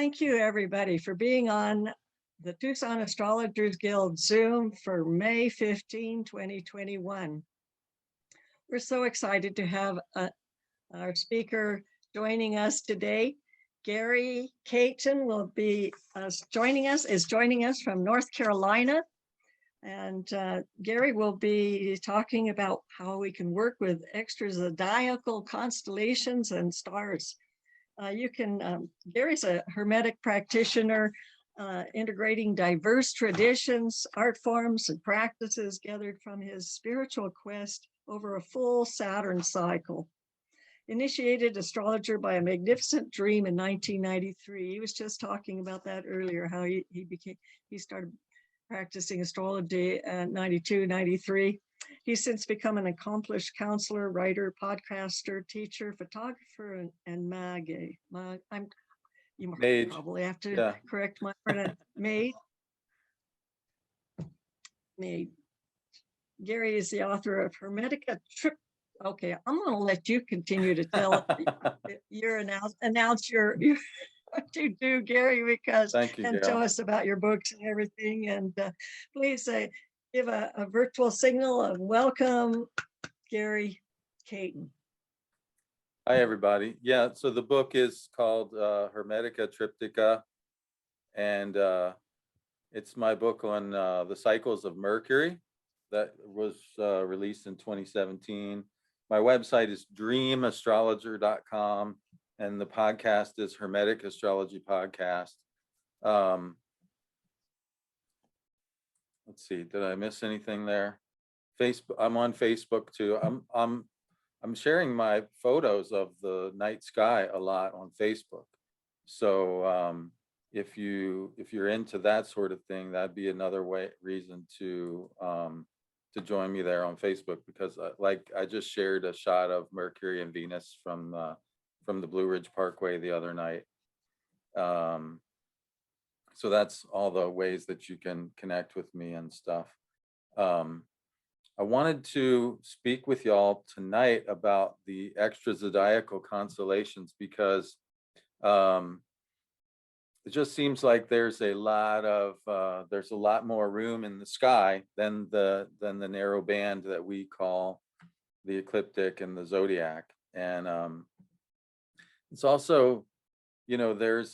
thank you everybody for being on the Tucson Astrologers Guild Zoom for May 15, 2021. We're so excited to have our speaker joining us today. Gary Caton will be joining us from North Carolina. And Gary will be talking about how we can work with extra zodiacal constellations and stars. Gary's a Hermetic practitioner, integrating diverse traditions, art forms, and practices gathered from his spiritual quest over a full Saturn cycle. Initiated astrologer by a magnificent dream in 1993. He was just talking about that earlier, how he started practicing astrology at 92, 93. He's since become an accomplished counselor, writer, podcaster, teacher, photographer, and mage. You mage. Probably have to correct my word. Mage. Gary is the author of Hermetica Triptycha. Okay, I'm going to let you continue to tell announce your what you do, Gary, because Thank you, and tell us about your books and everything. And please give a virtual signal of welcome, Gary Caton. Hi, everybody. Yeah, so the book is called Hermetica Triptycha, and it's my book on the cycles of Mercury that was released in 2017. My website is dreamastrologer.com, and the podcast is Hermetic Astrology Podcast. Let's see, did I miss anything there? Facebook, I'm on Facebook too. I'm sharing my photos of the night sky a lot on Facebook. So if you're into that sort of thing, that'd be another reason to join me there on Facebook, because I just shared a shot of Mercury and Venus from the Blue Ridge Parkway the other night. So that's all the ways that you can connect with me and stuff. I wanted to speak with y'all tonight about the extra zodiacal constellations, because it just seems like there's a lot more room in the sky than the narrow band that we call the ecliptic and the zodiac. And it's also, there's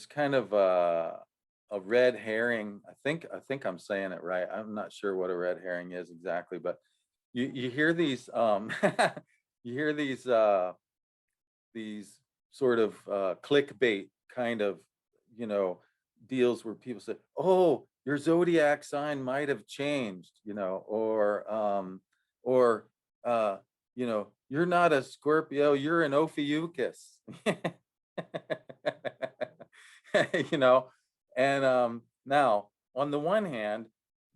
kind of a red herring. I think I'm saying it right. I'm not sure what a red herring is exactly, but you hear these these sort of clickbait kind of deals where people say, oh, your zodiac sign might have changed, or you're not a Scorpio, you're an Ophiuchus. And now on the one hand,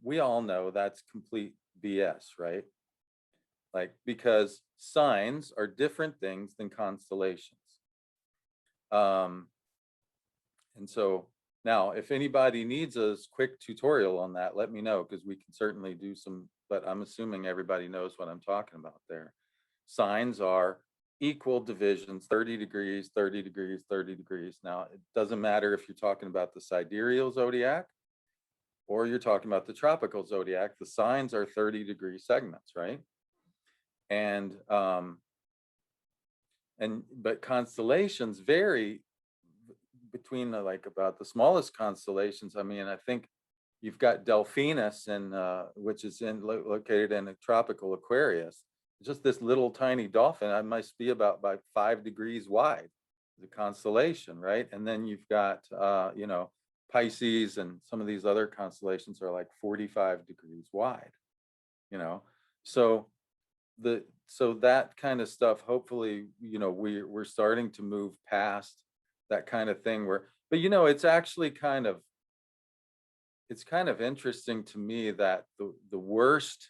we all know that's complete BS, right? Like, because signs are different things than constellations. And so now, if anybody needs a quick tutorial on that, let me know, because we can certainly do some, but I'm assuming everybody knows what I'm talking about there. Signs are equal divisions, 30 degrees, 30 degrees, 30 degrees. Now, it doesn't matter if you're talking about the sidereal zodiac or you're talking about the tropical zodiac, the signs are 30-degree segments, right? And but constellations vary between about the smallest constellations. I mean, I think you've got Delphinus, which is located in a tropical Aquarius. Just this little tiny dolphin, I must be about 5 degrees wide, the constellation, right? And then you've got Pisces, and some of these other constellations are like 45 degrees wide, so that kind of stuff, hopefully, we're starting to move past that kind of thing but it's actually kind of interesting to me that the worst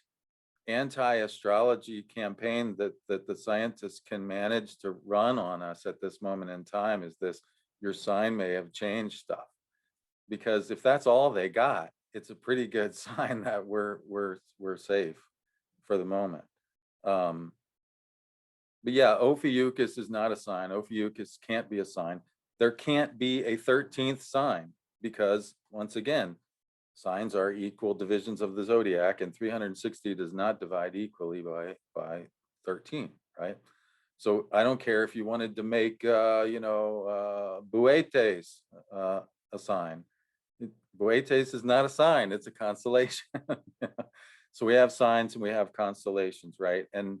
anti-astrology campaign that the scientists can manage to run on us at this moment in time is this: your sign may have changed stuff. Because if that's all they got, it's a pretty good sign that we're safe for the moment. But yeah, Ophiuchus is not a sign. Ophiuchus can't be a sign. there can't be a 13th sign, because once again, signs are equal divisions of the zodiac, and 360 does not divide equally by 13, right? So I don't care if you wanted to make, Boetes a sign. Boetes is not a sign, it's a constellation. So we have signs and we have constellations, right? And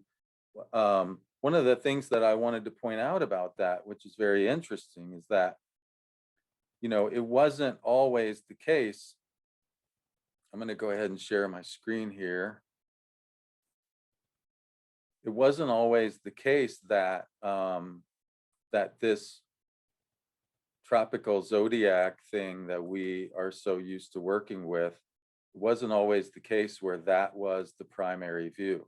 one of the things that I wanted to point out about that, which is very interesting, is that, it wasn't always the case. I'm going to go ahead and share my screen here. It wasn't always the case that that this tropical zodiac thing that we are so used to working with, it wasn't always the case where that was the primary view.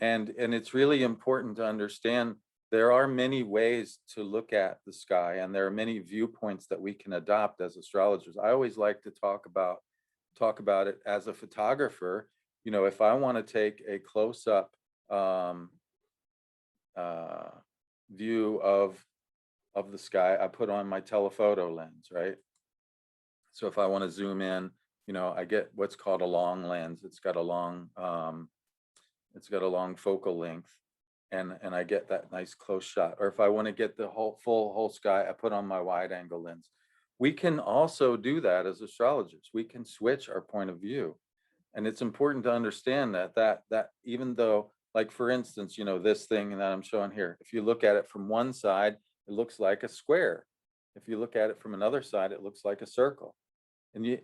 And it's really important to understand there are many ways to look at the sky, and there are many viewpoints that we can adopt as astrologers. I always like to talk about it as a photographer. If I want to take a close-up view of the sky, I put on my telephoto lens, right? So if I want to zoom in, I get what's called a long lens. It's got a long focal length, and I get that nice close shot. Or if I want to get the whole sky, I put on my wide angle lens. We can also do that as astrologers. We can switch our point of view. And it's important to understand that even though, like, for instance, this thing that I'm showing here, if you look at it from one side, it looks like a square. If you look at it from another side, it looks like a circle. And you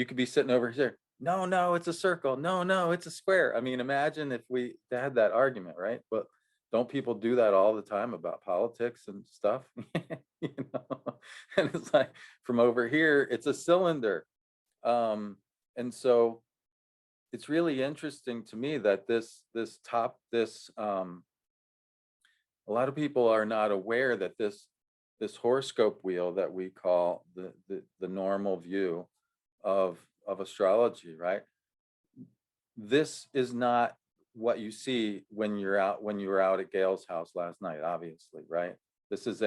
could be sitting over here, no, it's a circle. No, it's a square. I mean, imagine if we had that argument, right? But don't people do that all the time about politics and stuff? And it's like, from over here, it's a cylinder. And so it's really interesting to me that a lot of people are not aware that this horoscope wheel that we call the normal view of astrology, right? This is not what you see when you were out at Gail's house last night, obviously, right? This is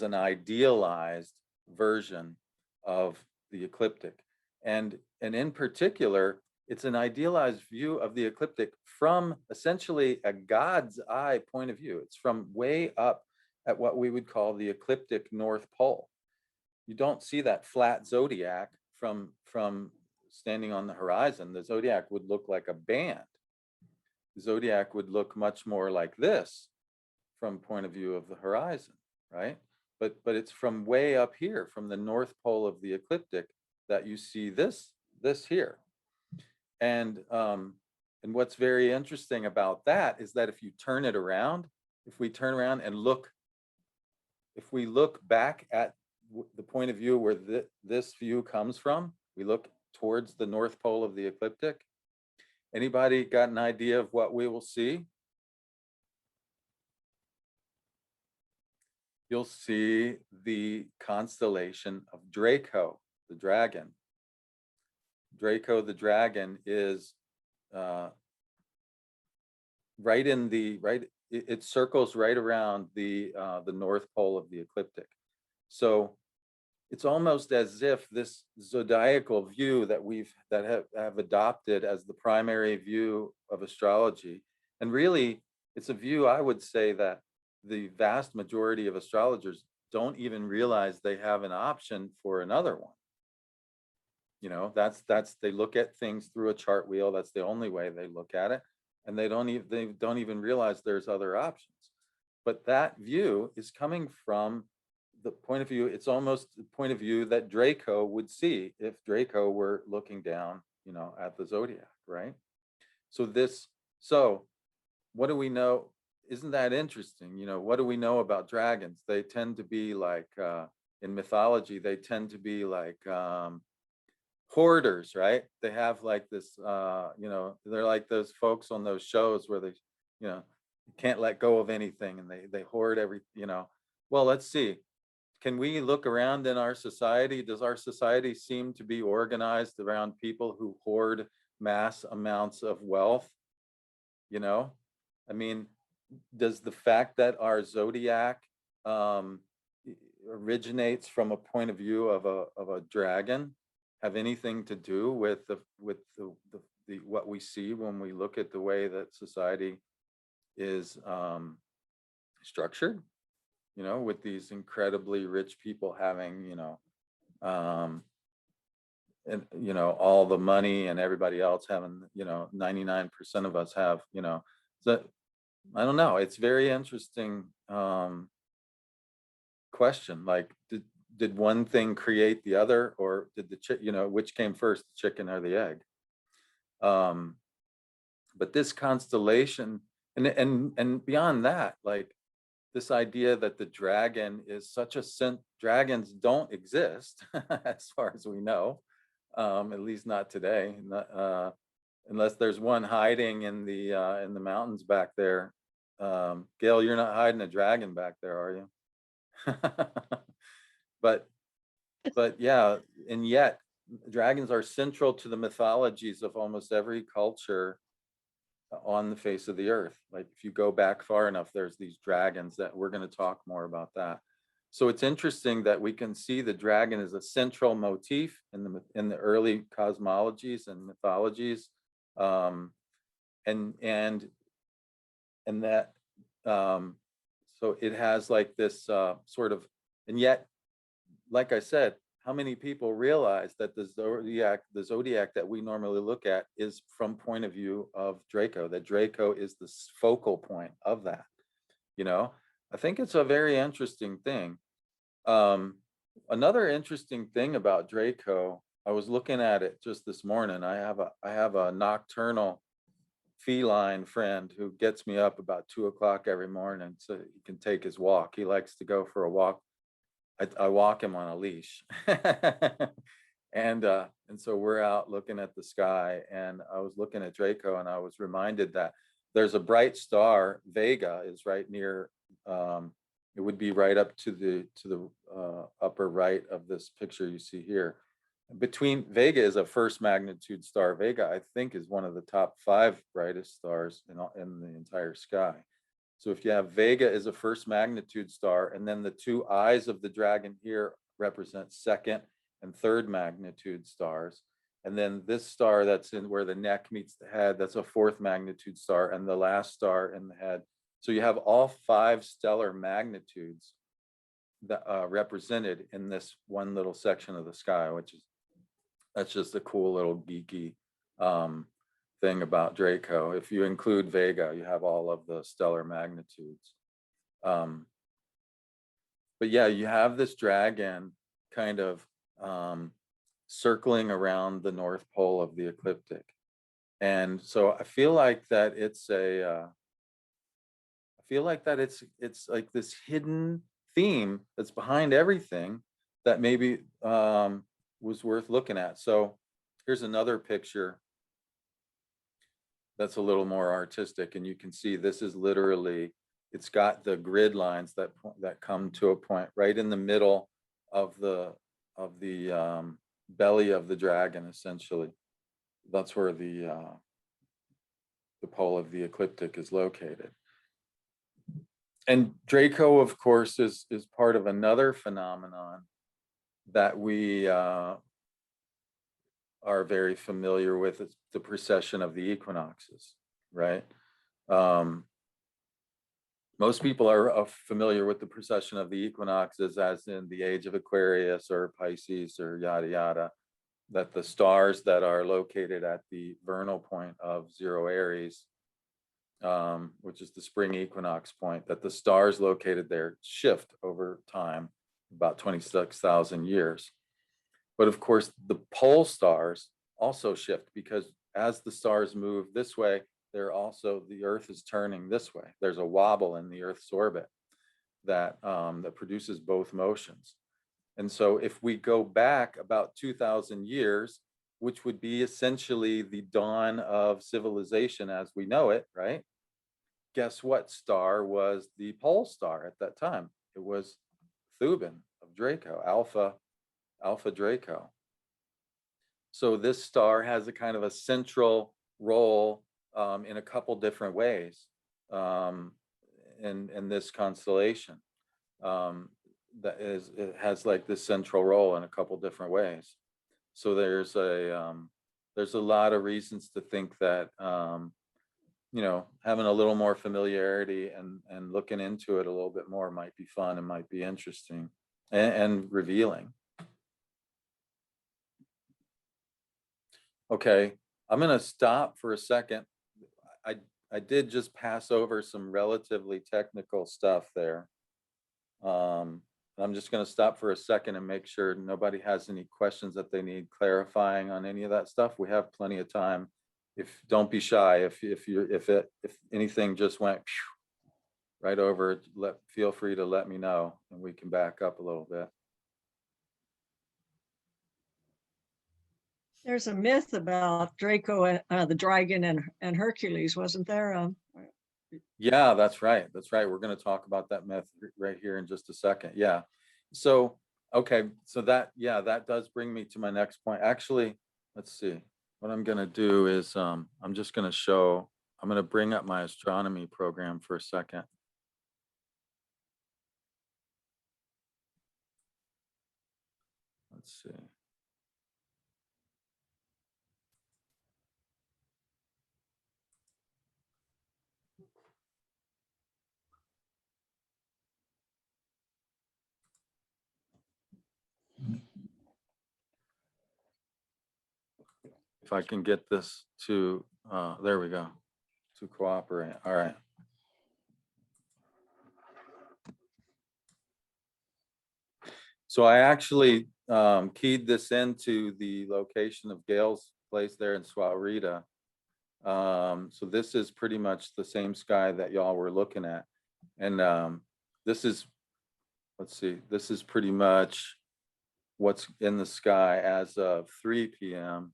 an idealized version of the ecliptic. And in particular, it's an idealized view of the ecliptic from essentially a God's eye point of view. It's from way up at what we would call the ecliptic North Pole. You don't see that flat zodiac from standing on the horizon. The zodiac would look like a band. The zodiac would look much more like this from point of view of the horizon, right? But it's from way up here, from the North Pole of the ecliptic, that you see this here. And what's very interesting about that is that if you turn it around, if we turn around and look, if we look back at the point of view where this view comes from, we look towards the North Pole of the ecliptic. Anybody got an idea of what we will see? You'll see the constellation of Draco, the dragon. Draco the dragon is it circles right around the North Pole of the ecliptic. So it's almost as if this zodiacal view that have adopted as the primary view of astrology, and really it's a view, I would say, that the vast majority of astrologers don't even realize they have an option for another one. That's they look at things through a chart wheel. That's the only way they look at it, and they don't even realize there's other options. But that view is coming from the point of view. It's almost the point of view that Draco would see if Draco were looking down, at the zodiac, right? So what do we know? Isn't that interesting? What do we know about dragons? They tend to be like, in mythology, they tend to be like hoarders, right? They have like this, they're like those folks on those shows where they, can't let go of anything, and they hoard well, let's see. Can we look around in our society? Does our society seem to be organized around people who hoard mass amounts of wealth, you know? I mean, does the fact that our zodiac originates from a point of view of a dragon have anything to do with the what we see when we look at the way that society is structured, you know, with these incredibly rich people having, you know, and you know, all the money, and everybody else having, you know, 99% of us have, you know, so I don't know, it's very interesting question, like did one thing create the other, or did you know, which came first, the chicken or the egg? But this constellation, and beyond that, like this idea that the dragon is such a dragons don't exist as far as we know, at least not today, unless there's one hiding in the mountains back there. Gail, you're not hiding a dragon back there, are you? but yeah, and yet dragons are central to the mythologies of almost every culture on the face of the earth. Like if you go back far enough, there's these dragons that we're going to talk more about that. So it's interesting that we can see the dragon as a central motif in the early cosmologies and mythologies, and that so it has like this sort of, and yet, like I said, how many people realize that the zodiac that we normally look at is from point of view of Draco, that Draco is the focal point of that, you know? I think it's a very interesting thing. Another interesting thing about Draco, I was looking at it just this morning. I have a nocturnal feline friend who gets me up about 2 o'clock every morning so he can take his walk. He likes to go for a walk. I walk him on a leash. and so we're out looking at the sky, and I was looking at Draco, and I was reminded that there's a bright star. Vega is right near, it would be right up to the upper right of this picture you see here. Between Vega is a first magnitude star. Vega, I think, is one of the top 5 brightest stars in the entire sky. So if you have Vega is a first magnitude star, and then the 2 eyes of the dragon here represent second and third magnitude stars. And then this star that's in where the neck meets the head, that's a 4th magnitude star, and the last star in the head. So you have all 5 stellar magnitudes that represented in this one little section of the sky, that's just a cool little geeky thing about Draco. If you include Vega, you have all of the stellar magnitudes. But yeah, you have this dragon kind of circling around the North Pole of the ecliptic. And so I feel like that it's like this hidden theme that's behind everything that maybe was worth looking at. So here's another picture that's a little more artistic, and you can see this is literally, it's got the grid lines that come to a point right in the middle of the belly of the dragon. Essentially, that's where the pole of the ecliptic is located. And Draco, of course, is part of another phenomenon that we are very familiar with. It's the precession of the equinoxes, right? Most people are familiar with the precession of the equinoxes as in the age of Aquarius or Pisces or yada yada, that the stars that are located at the vernal point of 0 Aries, which is the spring equinox point, that the stars located there shift over time, about 26,000 years. But of course, the pole stars also shift, because as the stars move this way, the Earth is turning this way. There's a wobble in the Earth's orbit that produces both motions. And so if we go back about 2,000 years, which would be essentially the dawn of civilization as we know it, right? Guess what star was the pole star at that time? It was Thuban of Draco, Alpha Draco. So this star has a kind of a central role in a couple different ways in this constellation. That is, it has like this central role in a couple different ways. So there's a lot of reasons to think that having a little more familiarity and looking into it a little bit more might be fun and might be interesting and revealing. Okay, I'm going to stop for a second. I did just pass over some relatively technical stuff there. I'm just going to stop for a second and make sure nobody has any questions that they need clarifying on any of that stuff. We have plenty of time. Don't be shy. If anything just went right over, feel free to let me know and we can back up a little bit. There's a myth about Draco, the dragon, and Hercules, wasn't there? Yeah, that's right. That's right. We're going to talk about that myth right here in just a second. Yeah. So, okay. So that does bring me to my next point. Actually, let's see. What I'm going to do is I'm just going to I'm going to bring up my astronomy program for a second. Let's see. If I can get this to, there we go, to cooperate. All right. So I actually keyed this into the location of Gail's place there in Swaurita. So this is pretty much the same sky that y'all were looking at. And this is, let's see, this is pretty much what's in the sky as of 3 p.m.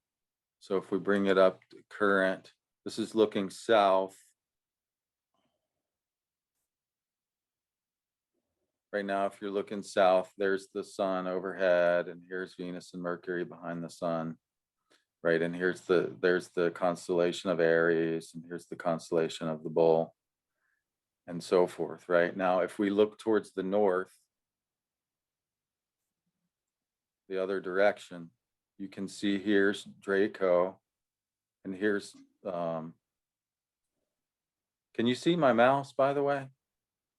So if we bring it up to current, this is looking south. Right now, if you're looking south, there's the sun overhead, and here's Venus and Mercury behind the sun, right? And there's the constellation of Aries, and here's the constellation of the Bull, and so forth, right? Now, if we look towards the north, the other direction, you can see here's Draco, and here's, can you see my mouse, by the way,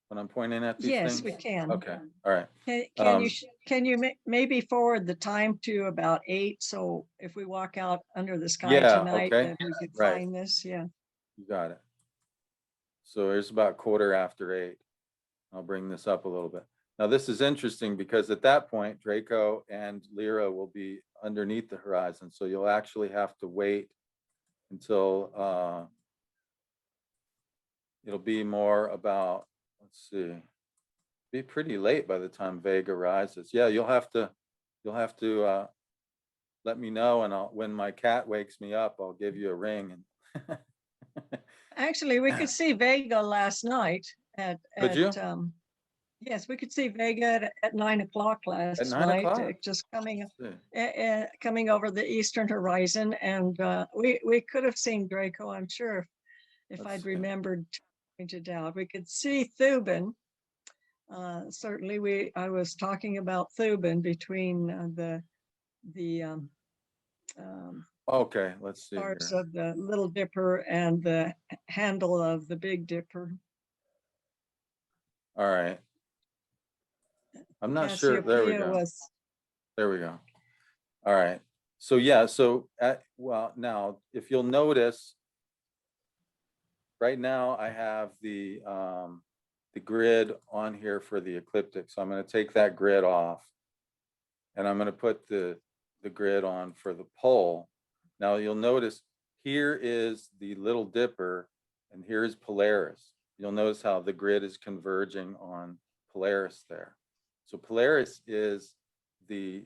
when I'm pointing at these Yes, things? we can. Okay, all right. Can you maybe forward the time to about 8? So if we walk out under the sky Yeah, tonight, okay. that we could Right. find this. Yeah. You got it. So it's about 8:15. I'll bring this up a little bit. Now this is interesting because at that point, Draco and Lyra will be underneath the horizon. So you'll actually have to wait until it'll be more about, let's see, be pretty late by the time Vega rises. Yeah, you'll have to let me know, and when my cat wakes me up, I'll give you a ring. And Actually, we could see Vega last night could you? Yes, we could see Vega at 9 o'clock At last 9 night, o'clock? just coming over the eastern horizon, and we could have seen Draco, I'm sure, if Let's I'd see. remembered to point it out. We could see Thuban. Certainly, I was talking about Thuban between the Okay, let's see stars here. of the Little Dipper and the handle of the Big Dipper. All right. I'm not sure. There we go. There we go. All right. So yeah, well, now if you'll notice, right now I have the grid on here for the ecliptic. So I'm going to take that grid off, and I'm going to put the grid on for the pole. Now you'll notice here is the Little Dipper, and here's Polaris. You'll notice how the grid is converging on Polaris there. So Polaris is the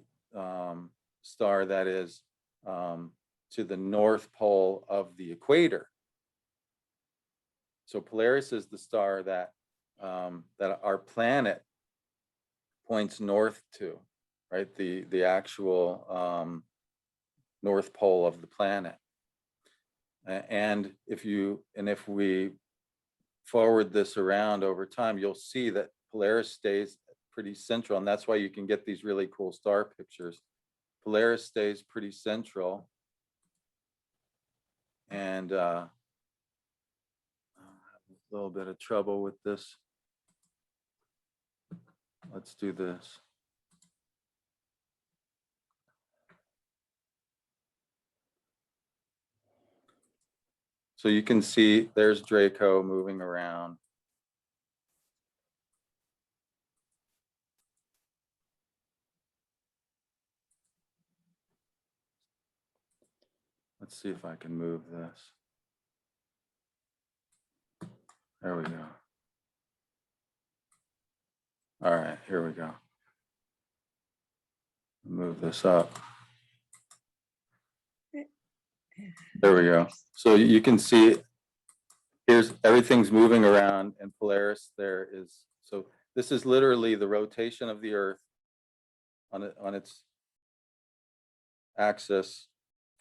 star that is to the north pole of the equator. So Polaris is the star that our planet points north to, right? The actual north pole of the planet. And if we forward this around over time, you'll see that Polaris stays pretty central, and that's why you can get these really cool star pictures. Polaris stays pretty central, and I have a little bit of trouble with this. Let's do this. So you can see there's Draco moving around. Let's see if I can move this. There we go. All right, here we go. Move this up. There we go. So you can see here's everything's moving around, and Polaris there is. So this is literally the rotation of the Earth on its axis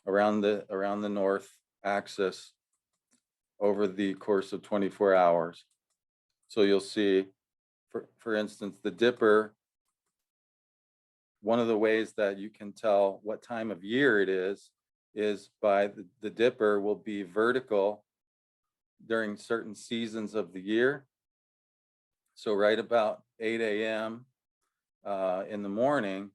around the north axis over the course of 24 hours. So you'll see, for instance, the Dipper. One of the ways that you can tell what time of year it is by the Dipper will be vertical during certain seasons of the year. So right about 8 a.m. In the morning,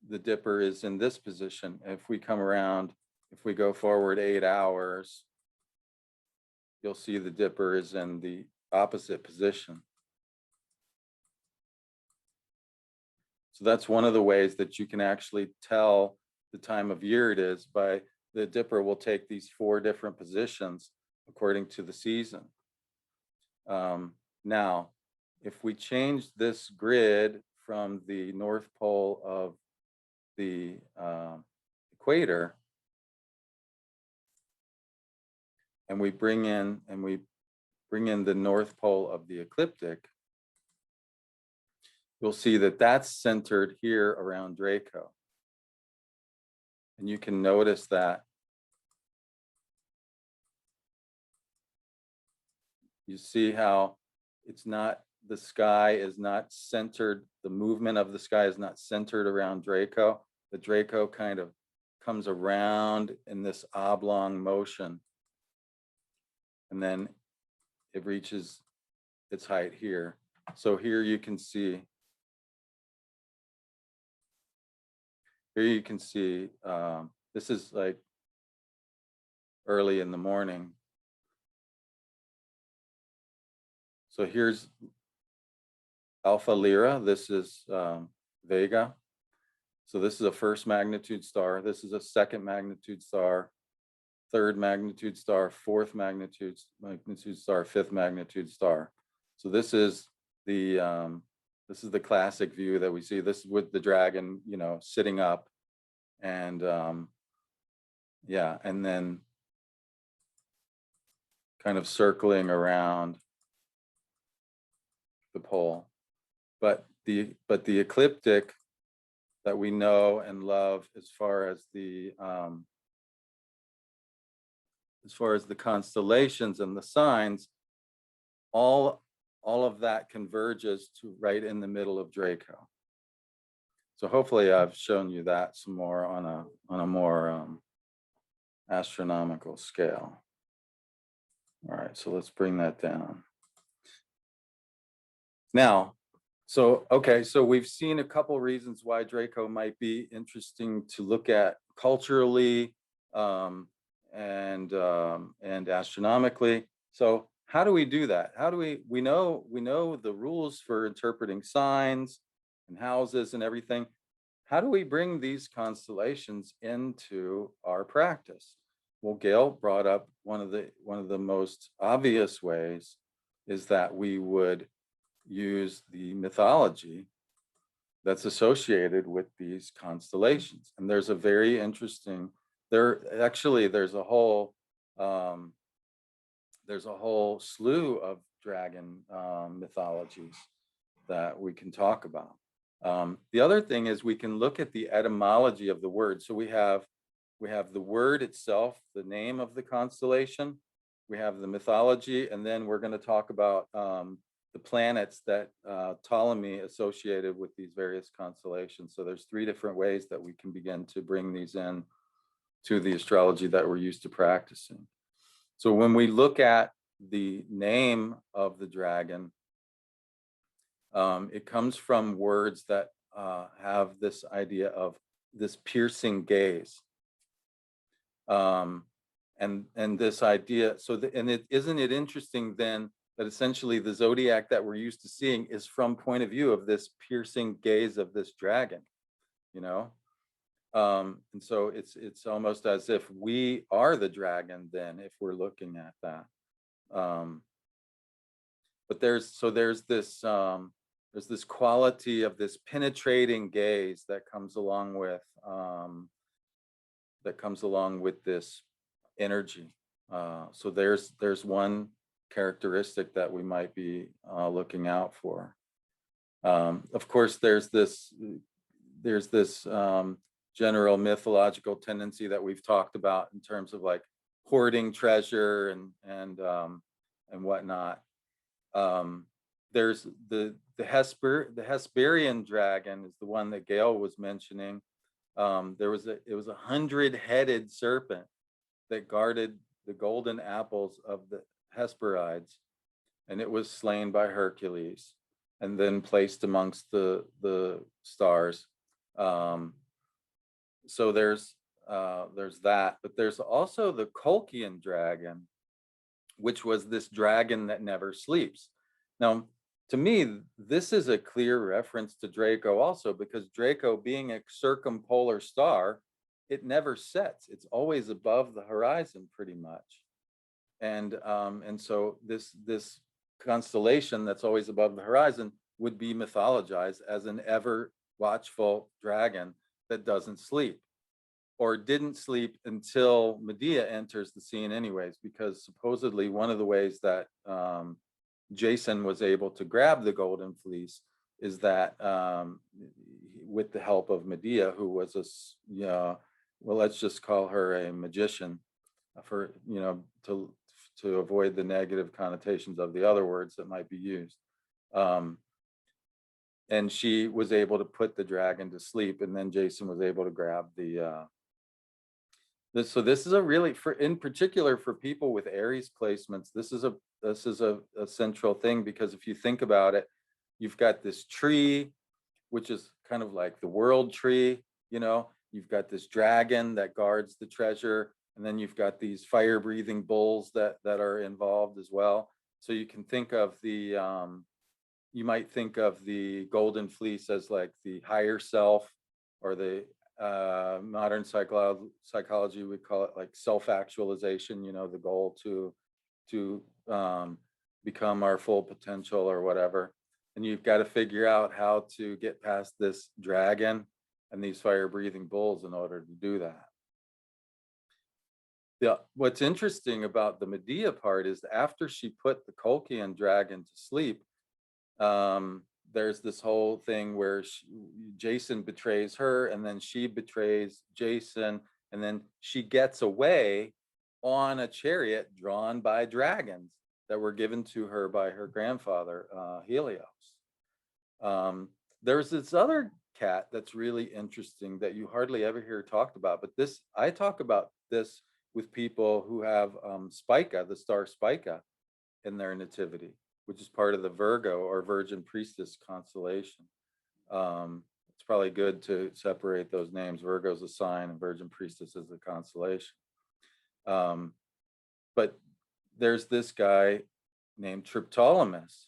the Dipper is in this position. If we come around, if we go forward 8 hours, you'll see the Dipper is in the opposite position. So that's one of the ways that you can actually tell the time of year it is by the Dipper will take these 4 different positions according to the season. Now, if we change this grid from the North Pole of the equator, and we bring in the North Pole of the ecliptic, you'll see that that's centered here around Draco. And you can notice that you see how it's not, the sky is not centered, the movement of the sky is not centered around Draco. The Draco kind of comes around in this oblong motion, and then it reaches its height here. So here you can see, this is like early in the morning. So here's Alpha Lyra. This is Vega. So this is a first magnitude star. This is a second magnitude star, third magnitude star, fourth magnitude star, fifth magnitude star. So this is the classic view that we see. This is with the dragon, sitting up, and yeah, and then kind of circling around the pole. But the ecliptic that we know and love, as far as the constellations and the signs, all of that converges to right in the middle of Draco. So hopefully I've shown you that some more on a more astronomical scale. All right, so let's bring that down. Now, so we've seen a couple reasons why Draco might be interesting to look at culturally and astronomically. So how do we do that? How do we know the rules for interpreting signs and houses and everything? How do we bring these constellations into our practice? Well, Gail brought up one of the most obvious ways is that we would use the mythology that's associated with these constellations. And there's a very interesting, there's a whole slew of dragon mythologies that we can talk about. The other thing is we can look at the etymology of the word. So we have we have the word itself, the name of the constellation, we have the mythology, and then we're going to talk about the planets that Ptolemy associated with these various constellations. So there's 3 different ways that we can begin to bring these in to the astrology that we're used to practicing. So when we look at the name of the dragon, it comes from words that have this idea of this piercing gaze. And this idea, isn't it interesting then that essentially the zodiac that we're used to seeing is from point of view of this piercing gaze of this dragon, you know? And so it's almost as if we are the dragon then, if we're looking at that. But there's this quality of this penetrating gaze that comes along with this energy. So there's one characteristic that we might be looking out for. Of course, there's this general mythological tendency that we've talked about in terms of like hoarding treasure and whatnot. There's the Hesperian dragon is the one that Gail was mentioning. It was a 100-headed serpent that guarded the golden apples of the Hesperides, and it was slain by Hercules and then placed amongst the stars. So there's that, but there's also the Colchian dragon, which was this dragon that never sleeps. Now, to me, this is a clear reference to Draco also, because Draco, being a circumpolar star, it never sets. It's always above the horizon pretty much. And so this constellation that's always above the horizon would be mythologized as an ever watchful dragon that doesn't sleep, or didn't sleep until Medea enters the scene anyways, because supposedly one of the ways that Jason was able to grab the golden fleece is that with the help of Medea, who was well, let's just call her a magician for, to avoid the negative connotations of the other words that might be used. And she was able to put the dragon to sleep, and then Jason was able to grab so this is a really, in particular for people with Aries placements, this is a central thing, because if you think about it, you've got this tree, which is kind of like the world tree, you've got this dragon that guards the treasure, and then you've got these fire-breathing bulls that are involved as well. So you can think of you might think of the golden fleece as like the higher self, or the modern psychology would call it like self-actualization, the goal to become our full potential or whatever. And you've got to figure out how to get past this dragon and these fire-breathing bulls in order to do that. What's interesting about the Medea part is after she put the Colchian dragon to sleep, there's this whole thing where Jason betrays her, and then she betrays Jason, and then she gets away on a chariot drawn by dragons that were given to her by her grandfather, Helios. There's this other cat that's really interesting that you hardly ever hear talked about, but I talk about this with people who have Spica, the star Spica, in their nativity, which is part of the Virgo or Virgin Priestess constellation. It's probably good to separate those names. Virgo's a sign and Virgin Priestess is a constellation. But there's this guy named Triptolemus,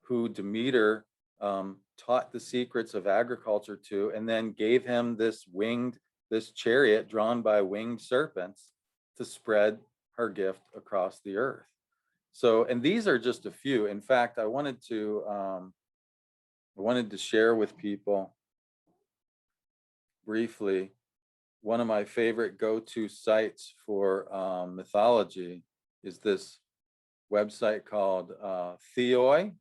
who Demeter taught the secrets of agriculture to, and then gave him this chariot drawn by winged serpents to spread her gift across the earth. So, and these are just a few. In fact, I wanted to share with people briefly one of my favorite go-to sites for mythology is this website called Theoi,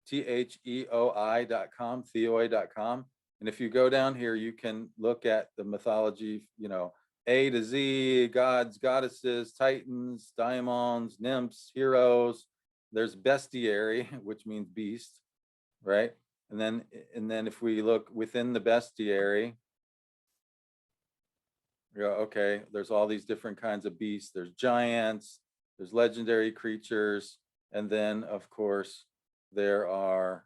theoi.com, theoi.com. And if you go down here, you can look at the mythology, A to Z, gods, goddesses, titans, daimons, nymphs, heroes. There's bestiary, which means beast, right? And then if we look within the bestiary, you go, okay, there's all these different kinds of beasts. There's giants, there's legendary creatures, and then of course there's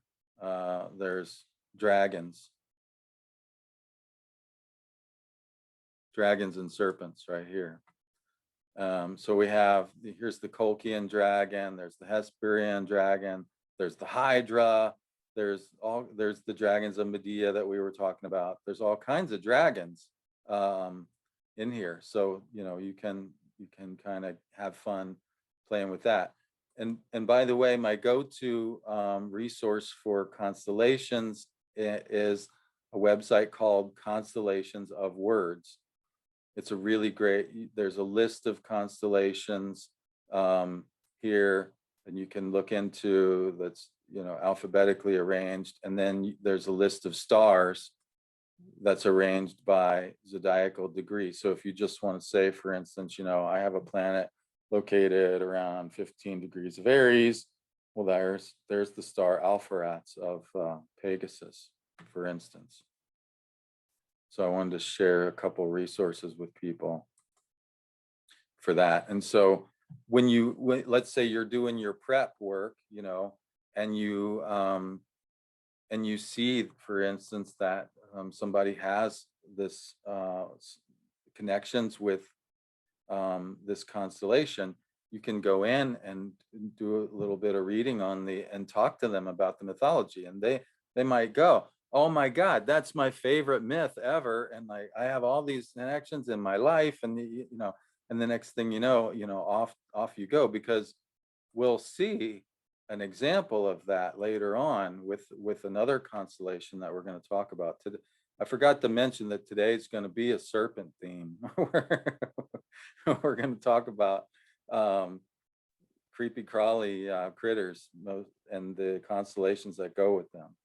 dragons and serpents right here. So we have, here's the Colchian dragon, there's the Hesperian dragon, there's the Hydra, there's the dragons of Medea that we were talking about. There's all kinds of dragons in here. So, you can kind of have fun playing with that. And by the way, my go-to resource for constellations is a website called Constellations of Words. It's a really great, there's a list of constellations here, and you can look into that's, alphabetically arranged. And then there's a list of stars that's arranged by zodiacal degree. So if you just want to say, for instance, I have a planet located around 15 degrees of Aries, well, there's the star Alpheratz of Pegasus, for instance. So I wanted to share a couple resources with people for that. And so let's say you're doing your prep work, and you see, for instance, that somebody has this connections with this constellation, you can go in and do a little bit of reading and talk to them about the mythology, and they might go, oh my God, that's my favorite myth ever, and like I have all these connections in my life, and and the next thing you know, off you go, because we'll see an example of that later on with another constellation that we're going to talk about today. I forgot to mention that today is going to be a serpent theme. We're going to talk about creepy crawly critters and the constellations that go with them.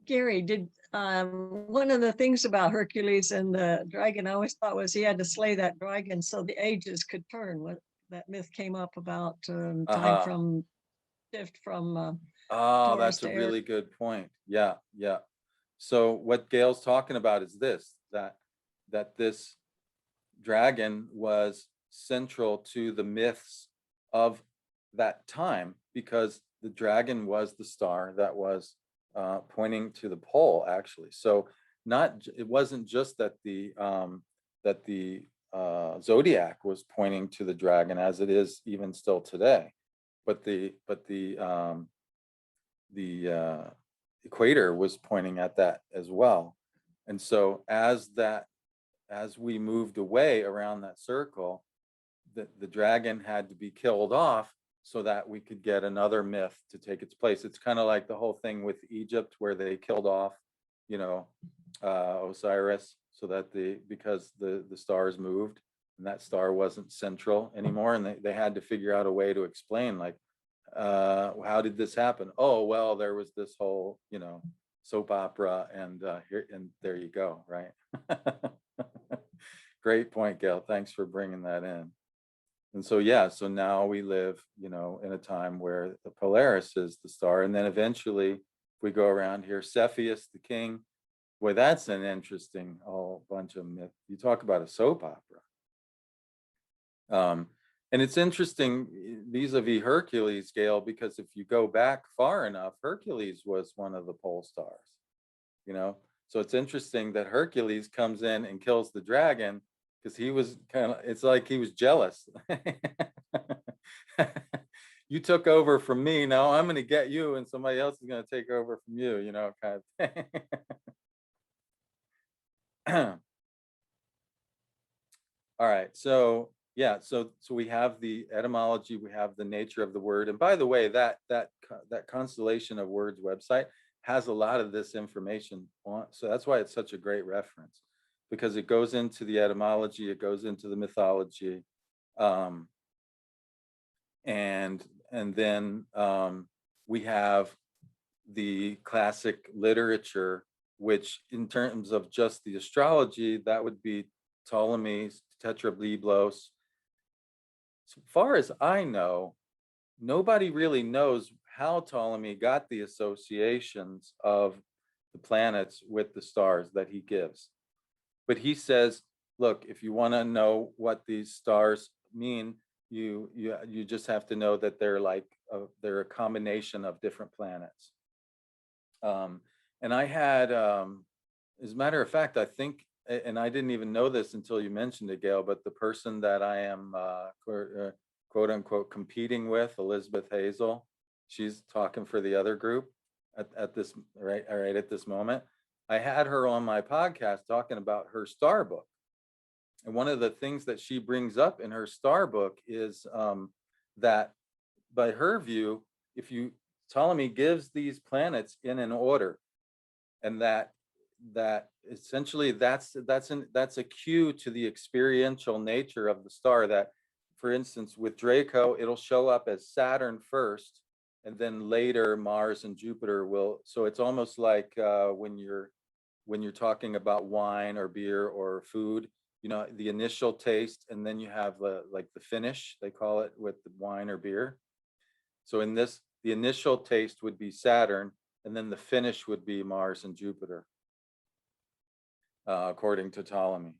Gary, did one of the things about Hercules and the dragon I always thought was he had to slay that dragon so the ages could turn. What that myth came up about time from shift from oh, Taurus that's a to really good point. Yeah. So what Gail's talking about is this, that this dragon was central to the myths of that time, because the dragon was the star that was pointing to the pole, actually. So it wasn't just that the zodiac was pointing to the dragon, as it is even still today, but the equator was pointing at that as well. And so as we moved away around that circle, the dragon had to be killed off so that we could get another myth to take its place. It's kind of like the whole thing with Egypt, where they killed off, Osiris, so that because the stars moved and that star wasn't central anymore, and they had to figure out a way to explain, like, how did this happen? Oh, well, there was this whole, soap opera, and there you go, right? Great point, Gail. Thanks for bringing that in. And so, so now we live, in a time where the Polaris is the star. And then eventually, if we go around here, Cepheus, the king, boy, that's an interesting whole bunch of myth. You talk about a soap opera. And it's interesting vis-a-vis Hercules, Gail, because if you go back far enough, Hercules was one of the pole stars, So it's interesting that Hercules comes in and kills the dragon, because he was it's like he was jealous. You took over from me, now I'm going to get you, and somebody else is going to take over from you, kind of thing. All right, so so we have the etymology, we have the nature of the word, and by the way, that Constellation of Words website has a lot of this information on, so that's why it's such a great reference, because it goes into the etymology, it goes into the mythology, and then we have the classic literature which in terms of just the astrology, that would be Ptolemy's Tetrabiblos. So far as I know, nobody really knows how Ptolemy got the associations of the planets with the stars that he gives. But he says, look, if you want to know what these stars mean, you just have to know that they're a combination of different planets. And I had, as a matter of fact, I think, and I didn't even know this until you mentioned it, Gail, but the person that I am quote unquote competing with, Elizabeth Hazel, she's talking for the other group at this right at this moment. I had her on my podcast talking about her star book. And one of the things that she brings up in her star book is that by her view, Ptolemy gives these planets in an order, and that essentially that's a cue to the experiential nature of the star. That, for instance, with Draco, it'll show up as Saturn first, and then later Mars and Jupiter will. So it's almost like when you're talking about wine or beer or food, the initial taste, and then you have like the finish, they call it, with the wine or beer. So in this, the initial taste would be Saturn, and then the finish would be Mars and Jupiter, according to Ptolemy.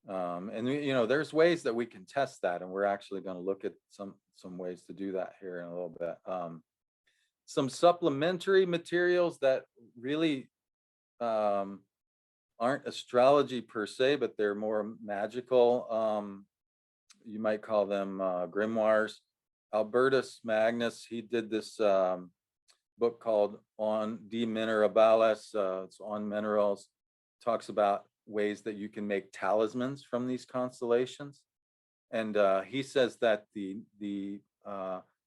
And there's ways that we can test that, and we're actually going to look at some ways to do that here in a little bit. Some supplementary materials that really aren't astrology per se, but they're more magical. You might call them grimoires. Albertus Magnus, he did this book called On De Minerabilis, it's on minerals, talks about ways that you can make talismans from these constellations. And he says that the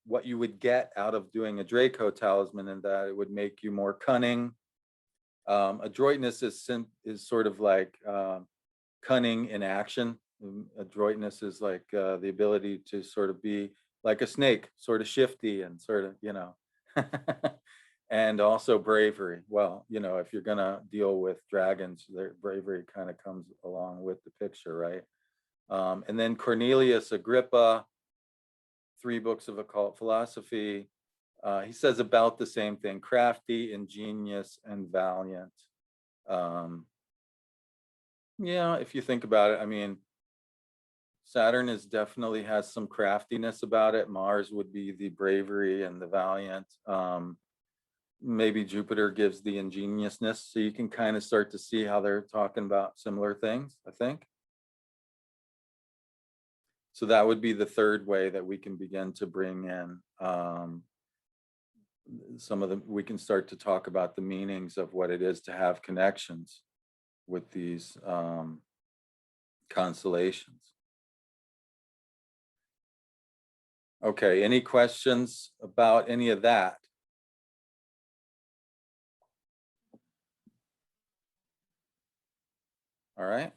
what you would get out of doing a Draco talisman, and that it would make you more cunning. Adroitness is sort of like cunning in action. Adroitness is like the ability to sort of be like a snake, sort of shifty and sort of, and also bravery. Well, if you're gonna deal with dragons, their bravery kind of comes along with the picture, right? And then Cornelius Agrippa, 3 books of occult philosophy. He says about the same thing: crafty, ingenious, and valiant. Yeah, if you think about it, I mean, Saturn definitely has some craftiness about it. Mars would be the bravery and the valiant. Maybe Jupiter gives the ingeniousness. So you can kind of start to see how they're talking about similar things, I think. So that would be the third way that we can begin to bring in we can start to talk about the meanings of what it is to have connections with these constellations. Okay, any questions about any of that? All right,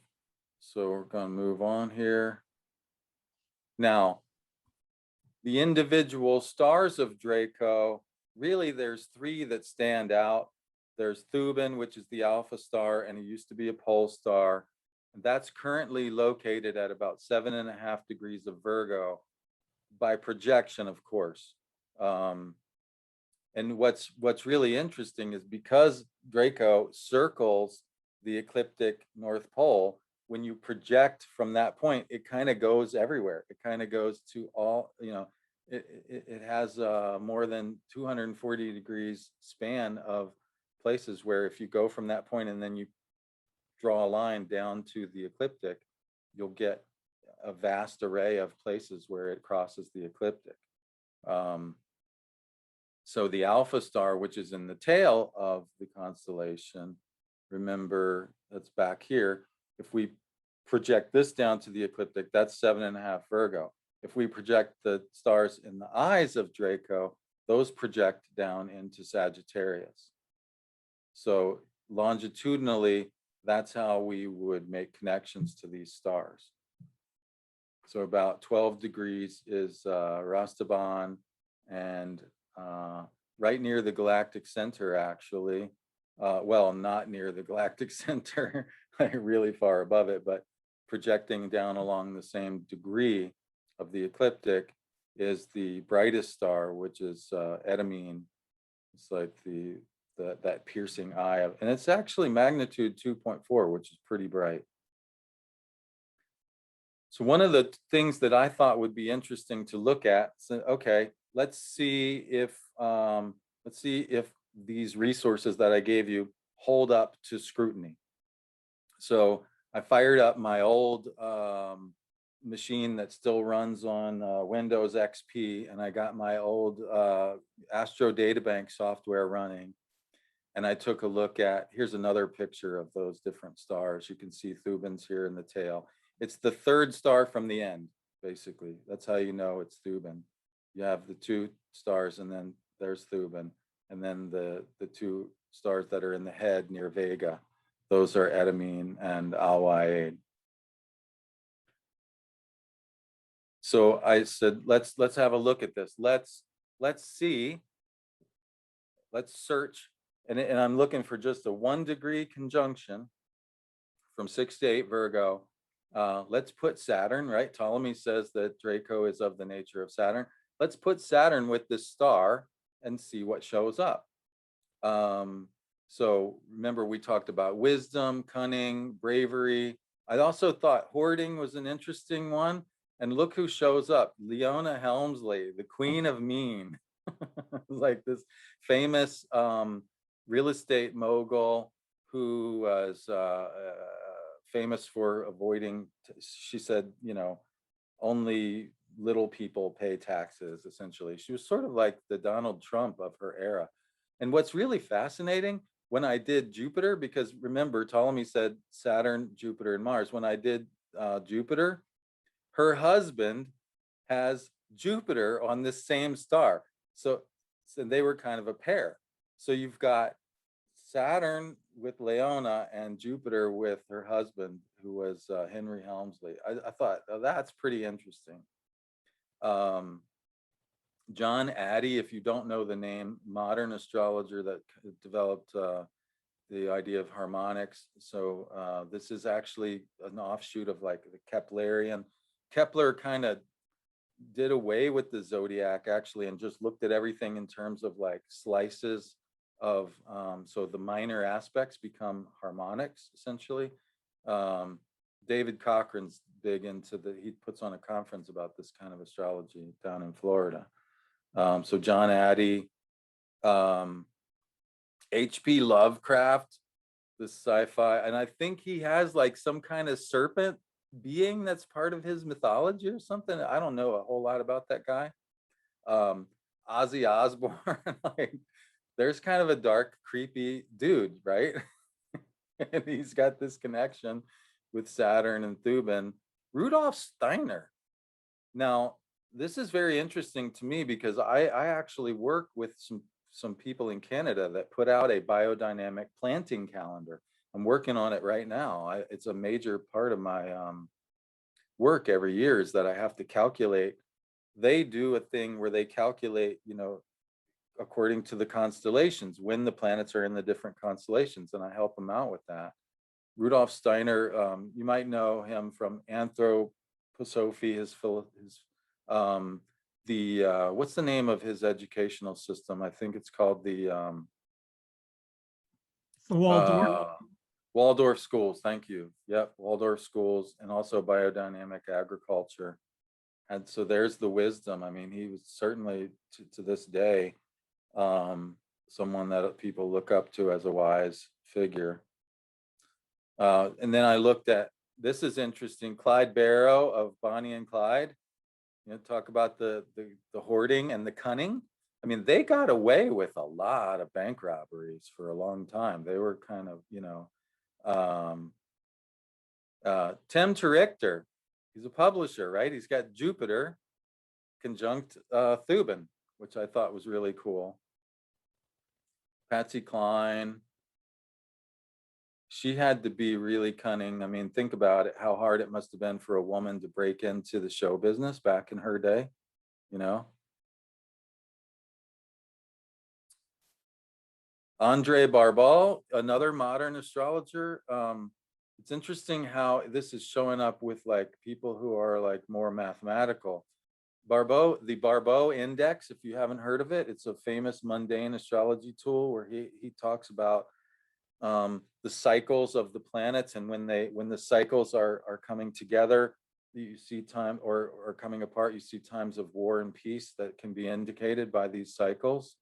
so we're going to move on here. Now, the individual stars of Draco, really there's 3 that stand out. There's Thuban, which is the alpha star, and it used to be a pole star. And that's currently located at about 7.5 degrees of Virgo, by projection, of course. And what's really interesting is because Draco circles the ecliptic North Pole, when you project from that point, it kind of goes everywhere. It kind of goes to all, it has more than 240 degrees span of places where if you go from that point and then you draw a line down to the ecliptic, you'll get a vast array of places where it crosses the ecliptic. So the alpha star, which is in the tail of the constellation, remember that's back here. If we project this down to the ecliptic, that's 7.5 Virgo. If we project the stars in the eyes of Draco, those project down into Sagittarius. So longitudinally, that's how we would make connections to these stars. So about 12 degrees is Rastaban, and right near the galactic center, actually, well, not near the galactic center, like really far above it, but projecting down along the same degree of the ecliptic is the brightest star, which is Etamine. It's like that piercing eye of, and it's actually magnitude 2.4, which is pretty bright. So one of the things that I thought would be interesting to look at, so, okay, let's see if these resources that I gave you hold up to scrutiny. So I fired up my old machine that still runs on Windows XP, and I got my old Astro Databank software running. And I took a look at, here's another picture of those different stars. You can see Thuban's here in the tail. It's the third star from the end, basically. That's how you know it's Thuban. You have the two stars, and then there's Thuban. And then the two stars that are in the head near Vega, those are Etamine and Alwaid. So I said, let's have a look at this. Let's see, let's search. And I'm looking for just a 1 degree conjunction from 6 to 8 Virgo. Let's put Saturn, right? Ptolemy says that Draco is of the nature of Saturn. Let's put Saturn with this star and see what shows up. So remember, we talked about wisdom, cunning, bravery. I also thought hoarding was an interesting one. And look who shows up, Leona Helmsley, the Queen of Mean. Like this famous real estate mogul who was famous for avoiding, she said, you know, only little people pay taxes, essentially. She was sort of like the Donald Trump of her era. And what's really fascinating, when I did Jupiter, because remember, Ptolemy said Saturn, Jupiter, and Mars. When I did Jupiter, her husband has Jupiter on this same star. So they were kind of a pair. So you've got Saturn with Leona and Jupiter with her husband, who was Henry Helmsley. I thought, oh, that's pretty interesting. John Addy, if you don't know the name, modern astrologer that developed the idea of harmonics. So this is actually an offshoot of like the Keplerian. Kepler kind of did away with the zodiac actually and just looked at everything in terms of like slices of, so the minor aspects become harmonics essentially. David Cochran's big into he puts on a conference about this kind of astrology down in Florida. So John Addy, H.P. Lovecraft, the sci-fi, and I think he has like some kind of serpent being that's part of his mythology or something. I don't know a whole lot about that guy. Ozzy Osbourne, like there's kind of a dark, creepy dude, right? And he's got this connection with Saturn and Thuban. Rudolf Steiner. Now, this is very interesting to me because I actually work with some people in Canada that put out a biodynamic planting calendar. I'm working on it right now. It's a major part of my work every year is that I have to calculate. They do a thing where they calculate, you know, according to the constellations, when the planets are in the different constellations, and I help them out with that. Rudolf Steiner, you might know him from Anthroposophy, what's the name of his educational system? I think it's called the Waldorf. Waldorf schools. Thank you. Yep, Waldorf schools, and also biodynamic agriculture. And so there's the wisdom. I mean, he was certainly to this day someone that people look up to as a wise figure. And then I looked at, this is interesting, Clyde Barrow of Bonnie and Clyde. You know, talk about the hoarding and the cunning. I mean, they got away with a lot of bank robberies for a long time. They were kind of, you know, Tim Richter, he's a publisher, right? He's got Jupiter conjunct Thuban, which I thought was really cool. Patsy Cline, she had to be really cunning. I mean, think about it, how hard it must have been for a woman to break into the show business back in her day, you know? Andre Barbal, another modern astrologer. It's interesting how this is showing up with like people who are like more mathematical. The Barbeau Index, if you haven't heard of it, it's a famous mundane astrology tool where he talks about the cycles of the planets, and when the cycles are coming together, you see time, or coming apart, you see times of war and peace that can be indicated by these cycles.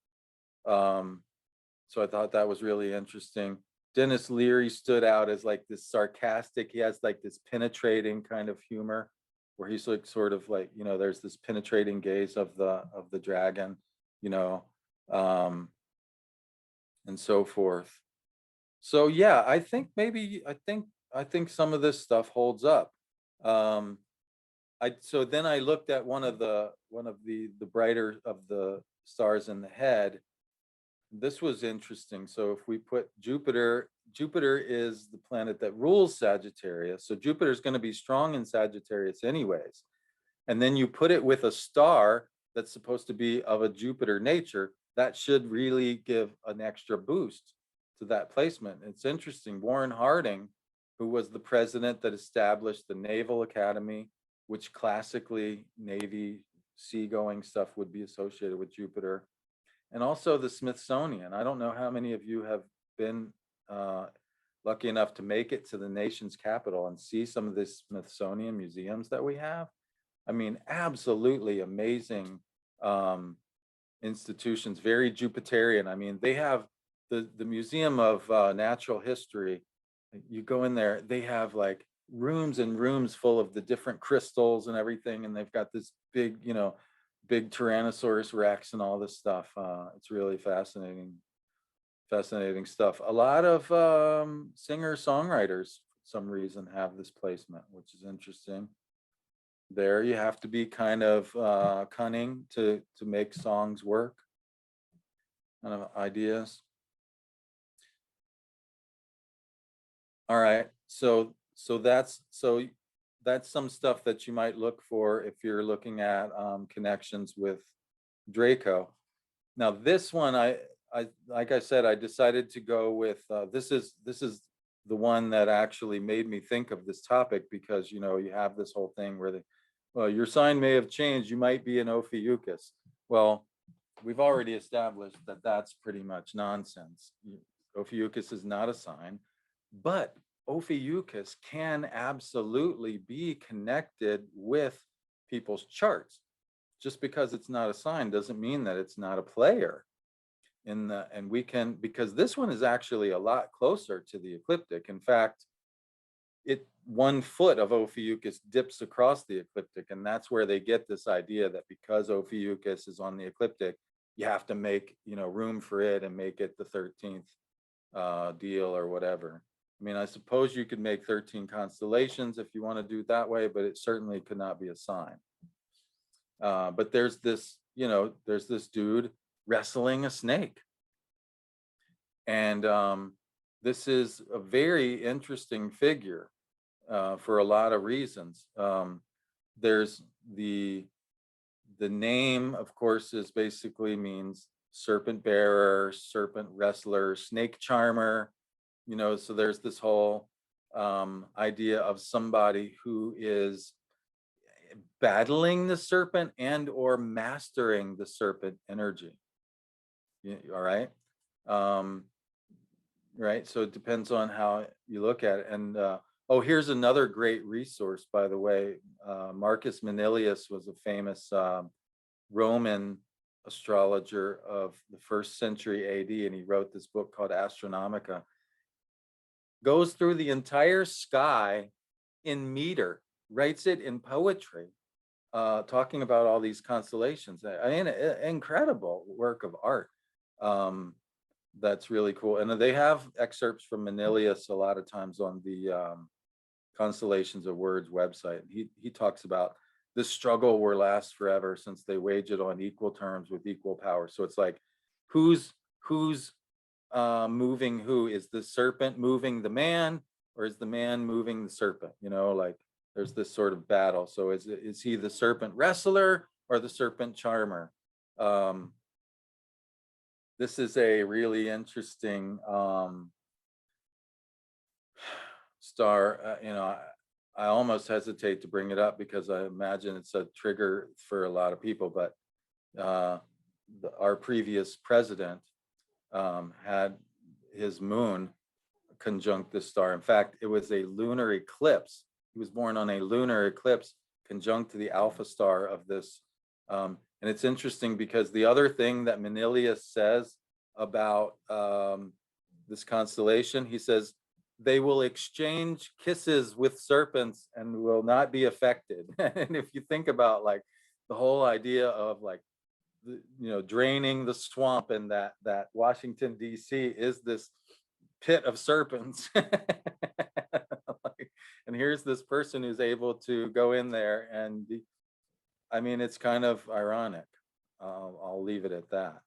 So I thought that was really interesting. Dennis Leary stood out as like this sarcastic, he has like this penetrating kind of humor where he's like sort of like, there's this penetrating gaze of the dragon, you know, um, and so forth. So yeah, I think some of this stuff holds up. Um, so then I looked at one of the brighter of the stars in the head. This was interesting. So if we put Jupiter is the planet that rules Sagittarius. So Jupiter is going to be strong in Sagittarius anyways. And then you put it with a star that's supposed to be of a Jupiter nature, that should really give an extra boost to that placement. It's interesting. Warren Harding, who was the president that established the Naval Academy, which classically Navy seagoing stuff would be associated with Jupiter, and also the Smithsonian. I don't know how many of you have been lucky enough to make it to the nation's capital and see some of the Smithsonian museums that we have. I mean, absolutely amazing institutions, very Jupiterian. I mean, they have the Museum of Natural History. You go in there, they have like rooms and rooms full of the different crystals and everything, and they've got this big, big Tyrannosaurus Rex and all this stuff. It's really fascinating stuff. A lot of singer-songwriters, for some reason, have this placement, which is interesting. There, you have to be kind of cunning to make songs work. Kind of ideas. All right, so that's some stuff that you might look for if you're looking at connections with Draco. Now this one, I like I said, I decided to go with this is the one that actually made me think of this topic, because you have this whole thing where well, your sign may have changed, you might be an Ophiuchus. Well, we've already established that that's pretty much nonsense. Ophiuchus is not a sign, but Ophiuchus can absolutely be connected with people's charts. Just because it's not a sign doesn't mean that it's not a player. And we can, because this one is actually a lot closer to the ecliptic. In fact, 1 foot of Ophiuchus dips across the ecliptic, and that's where they get this idea that because Ophiuchus is on the ecliptic, you have to make room for it and make it the 13th deal or whatever. I mean, I suppose you could make 13 constellations if you want to do it that way, but it certainly could not be a sign. But there's this dude wrestling a snake. And this is a very interesting figure for a lot of reasons. There's the name, of course, is basically means serpent bearer, serpent wrestler, snake charmer. So there's this whole idea of somebody who is battling the serpent and or mastering the serpent energy. All right. Right. So it depends on how you look at it. And here's another great resource, by the way. Marcus Manilius was a famous Roman astrologer of the 1st century AD, and he wrote this book called Astronomica. Goes through the entire sky in meter, writes it in poetry, talking about all these constellations. I mean, incredible work of art. That's really cool. And they have excerpts from Manilius a lot of times on the Constellations of Words website. He talks about this struggle will last forever since they wage it on equal terms with equal power. So it's like, who's moving who? Is the serpent moving the man, or is the man moving the serpent? Like there's this sort of battle. So is he the serpent wrestler or the serpent charmer? this is a really interesting star. I almost hesitate to bring it up because I imagine it's a trigger for a lot of people, but our previous president had his moon conjunct this star. In fact, it was a lunar eclipse. He was born on a lunar eclipse conjunct to the alpha star of this. And it's interesting because the other thing that Manilius says about this constellation, he says, they will exchange kisses with serpents and will not be affected. And if you think about like the whole idea of like, draining the swamp, and that Washington, D.C. is this pit of serpents. And here's this person who's able to go in there and I mean, it's kind of ironic. I'll leave it at that.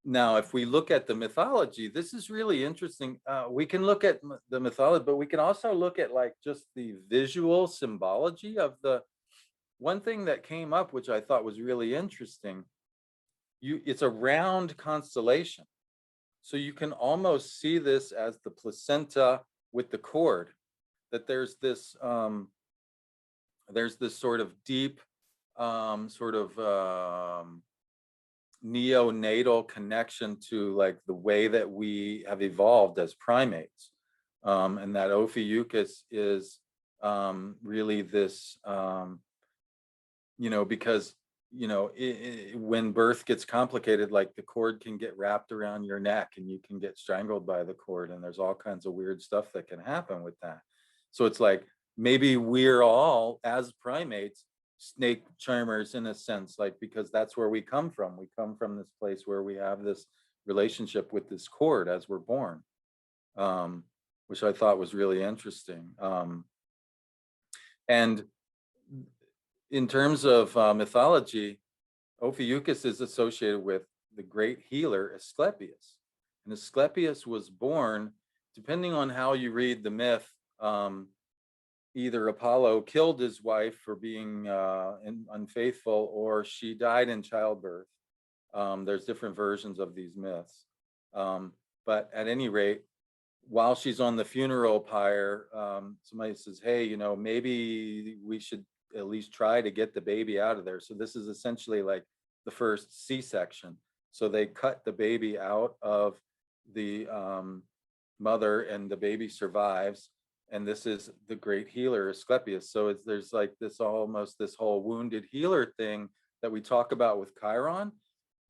Now, if we look at the mythology, this is really interesting. We can look at the mythology, but we can also look at like just the visual symbology of the one thing that came up, which I thought was really interesting. It's a round constellation. So you can almost see this as the placenta with the cord, that there's this sort of deep neonatal connection to like the way that we have evolved as primates, and that Ophiuchus is really this, because when birth gets complicated, like the cord can get wrapped around your neck and you can get strangled by the cord, and there's all kinds of weird stuff that can happen with that. So it's like maybe we're all, as primates, snake charmers in a sense, like, because that's where we come from. We come from this place where we have this relationship with this cord as we're born, which I thought was really interesting. And in terms of mythology, Ophiuchus is associated with the great healer Asclepius. And Asclepius was born, depending on how you read the myth, either Apollo killed his wife for being unfaithful, or she died in childbirth. There's different versions of these myths. But at any rate, while she's on the funeral pyre, somebody says, hey, maybe we should at least try to get the baby out of there. So this is essentially like the first C-section. So they cut the baby out of the mother, and the baby survives. And this is the great healer Asclepius. So there's like this almost this whole wounded healer thing that we talk about with Chiron.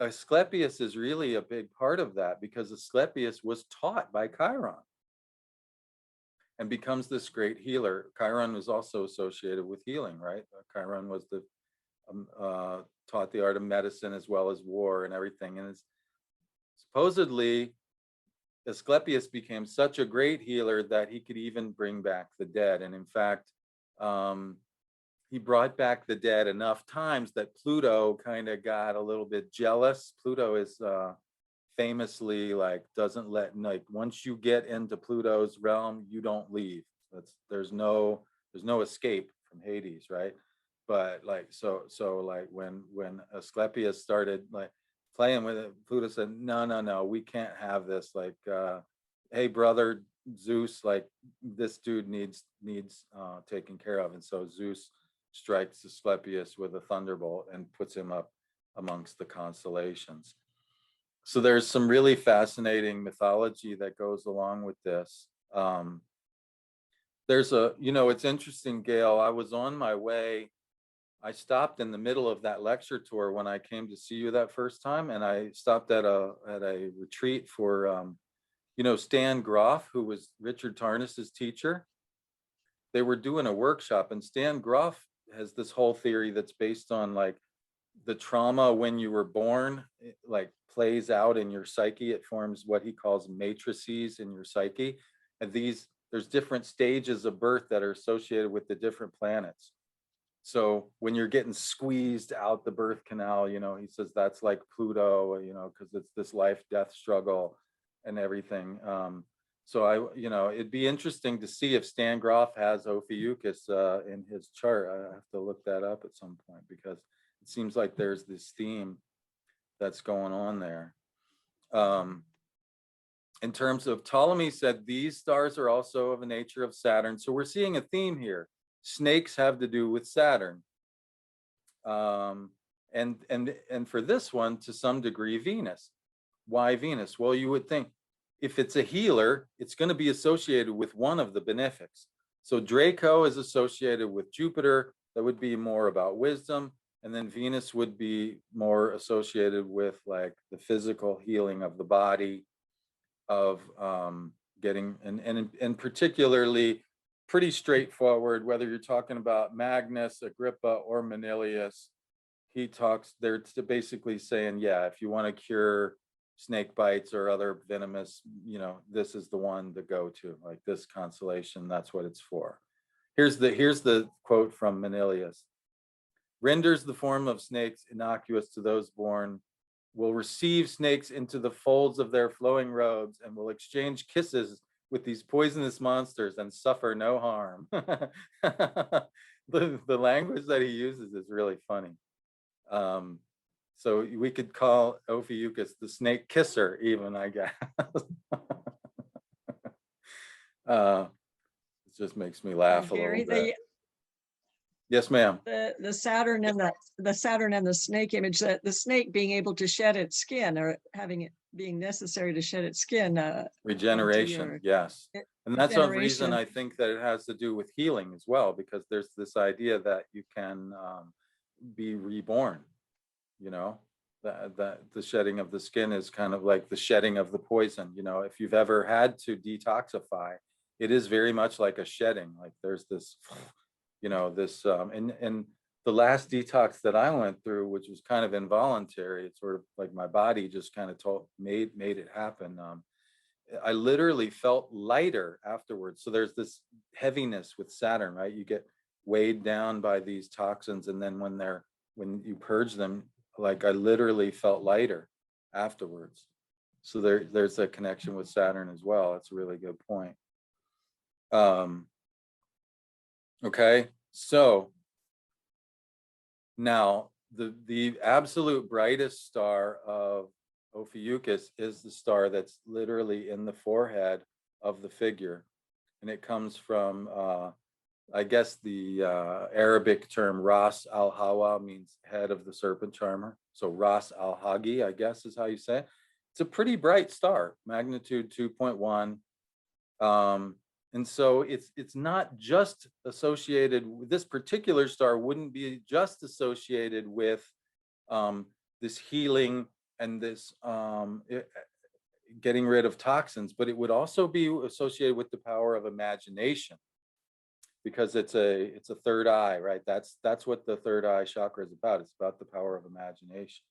Asclepius is really a big part of that, because Asclepius was taught by Chiron and becomes this great healer. Chiron was also associated with healing, right? Chiron was taught the art of medicine as well as war and everything. And supposedly Asclepius became such a great healer that he could even bring back the dead. And in fact, he brought back the dead enough times that Pluto kind of got a little bit jealous. Pluto is famously like doesn't let, like, once you get into Pluto's realm, you don't leave. There's no escape from Hades, right? But like so like when Asclepius started like playing with it, Pluto said, no, we can't have this. Like, hey, brother Zeus, like this dude needs taken care of. And so Zeus strikes Asclepius with a thunderbolt and puts him up amongst the constellations. So there's some really fascinating mythology that goes along with this. There's it's interesting, Gail, I was on my way. I stopped in the middle of that lecture tour when I came to see you that first time, and I stopped at a retreat for, Stan Groff, who was Richard Tarnas's teacher. They were doing a workshop, and Stan Groff has this whole theory that's based on like the trauma when you were born, like plays out in your psyche. It forms what he calls matrices in your psyche. And there's different stages of birth that are associated with the different planets. So when you're getting squeezed out the birth canal, he says that's like Pluto, because it's this life-death struggle and everything. So it'd be interesting to see if Stan Groff has Ophiuchus in his chart. I have to look that up at some point, because it seems like there's this theme that's going on there. In terms of Ptolemy said, these stars are also of a nature of Saturn. So we're seeing a theme here. Snakes have to do with Saturn. And for this one, to some degree, Venus. Why Venus? Well, you would think if it's a healer, it's going to be associated with one of the benefics. So Draco is associated with Jupiter. That would be more about wisdom. And then Venus would be more associated with like the physical healing of the body, of getting, and particularly pretty straightforward, whether you're talking about Magnus, Agrippa, or Manilius. They're basically saying, yeah, if you want to cure snake bites or other venomous, this is the one to go to, like this constellation, that's what it's for. Here's the quote from Manilius. Renders the form of snakes innocuous to those born, will receive snakes into the folds of their flowing robes, and will exchange kisses with these poisonous monsters and suffer no harm. The language that he uses is really funny. So we could call Ophiuchus the snake kisser, even, I guess. It just makes me laugh a little bit. Yes, ma'am. The Saturn and the snake image, that the snake being able to shed its skin, or having it being necessary to shed its skin. Regeneration, yes. And that's one reason I think that it has to do with healing as well, because there's this idea that you can be reborn. That the shedding of the skin is kind of like the shedding of the poison. If you've ever had to detoxify, it is very much like a shedding. Like there's this, and the last detox that I went through, which was kind of involuntary, it's sort of like my body just kind of made it happen. I literally felt lighter afterwards. So there's this heaviness with Saturn, right? You get weighed down by these toxins, and then when you purge them, like I literally felt lighter afterwards. So there's a connection with Saturn as well. That's a really good point. Okay, so now the absolute brightest star of Ophiuchus is the star that's literally in the forehead of the figure, and it comes from I guess the Arabic term Ras al-Hawa means head of the serpent charmer. So Ras al-Hagi, I guess is how you say it. It's a pretty bright star, magnitude 2.1. And so it's not just associated with this particular star, wouldn't be just associated with this healing and this getting rid of toxins, but it would also be associated with the power of imagination, because it's a third eye, right? That's what the third eye chakra is about. It's about the power of imagination.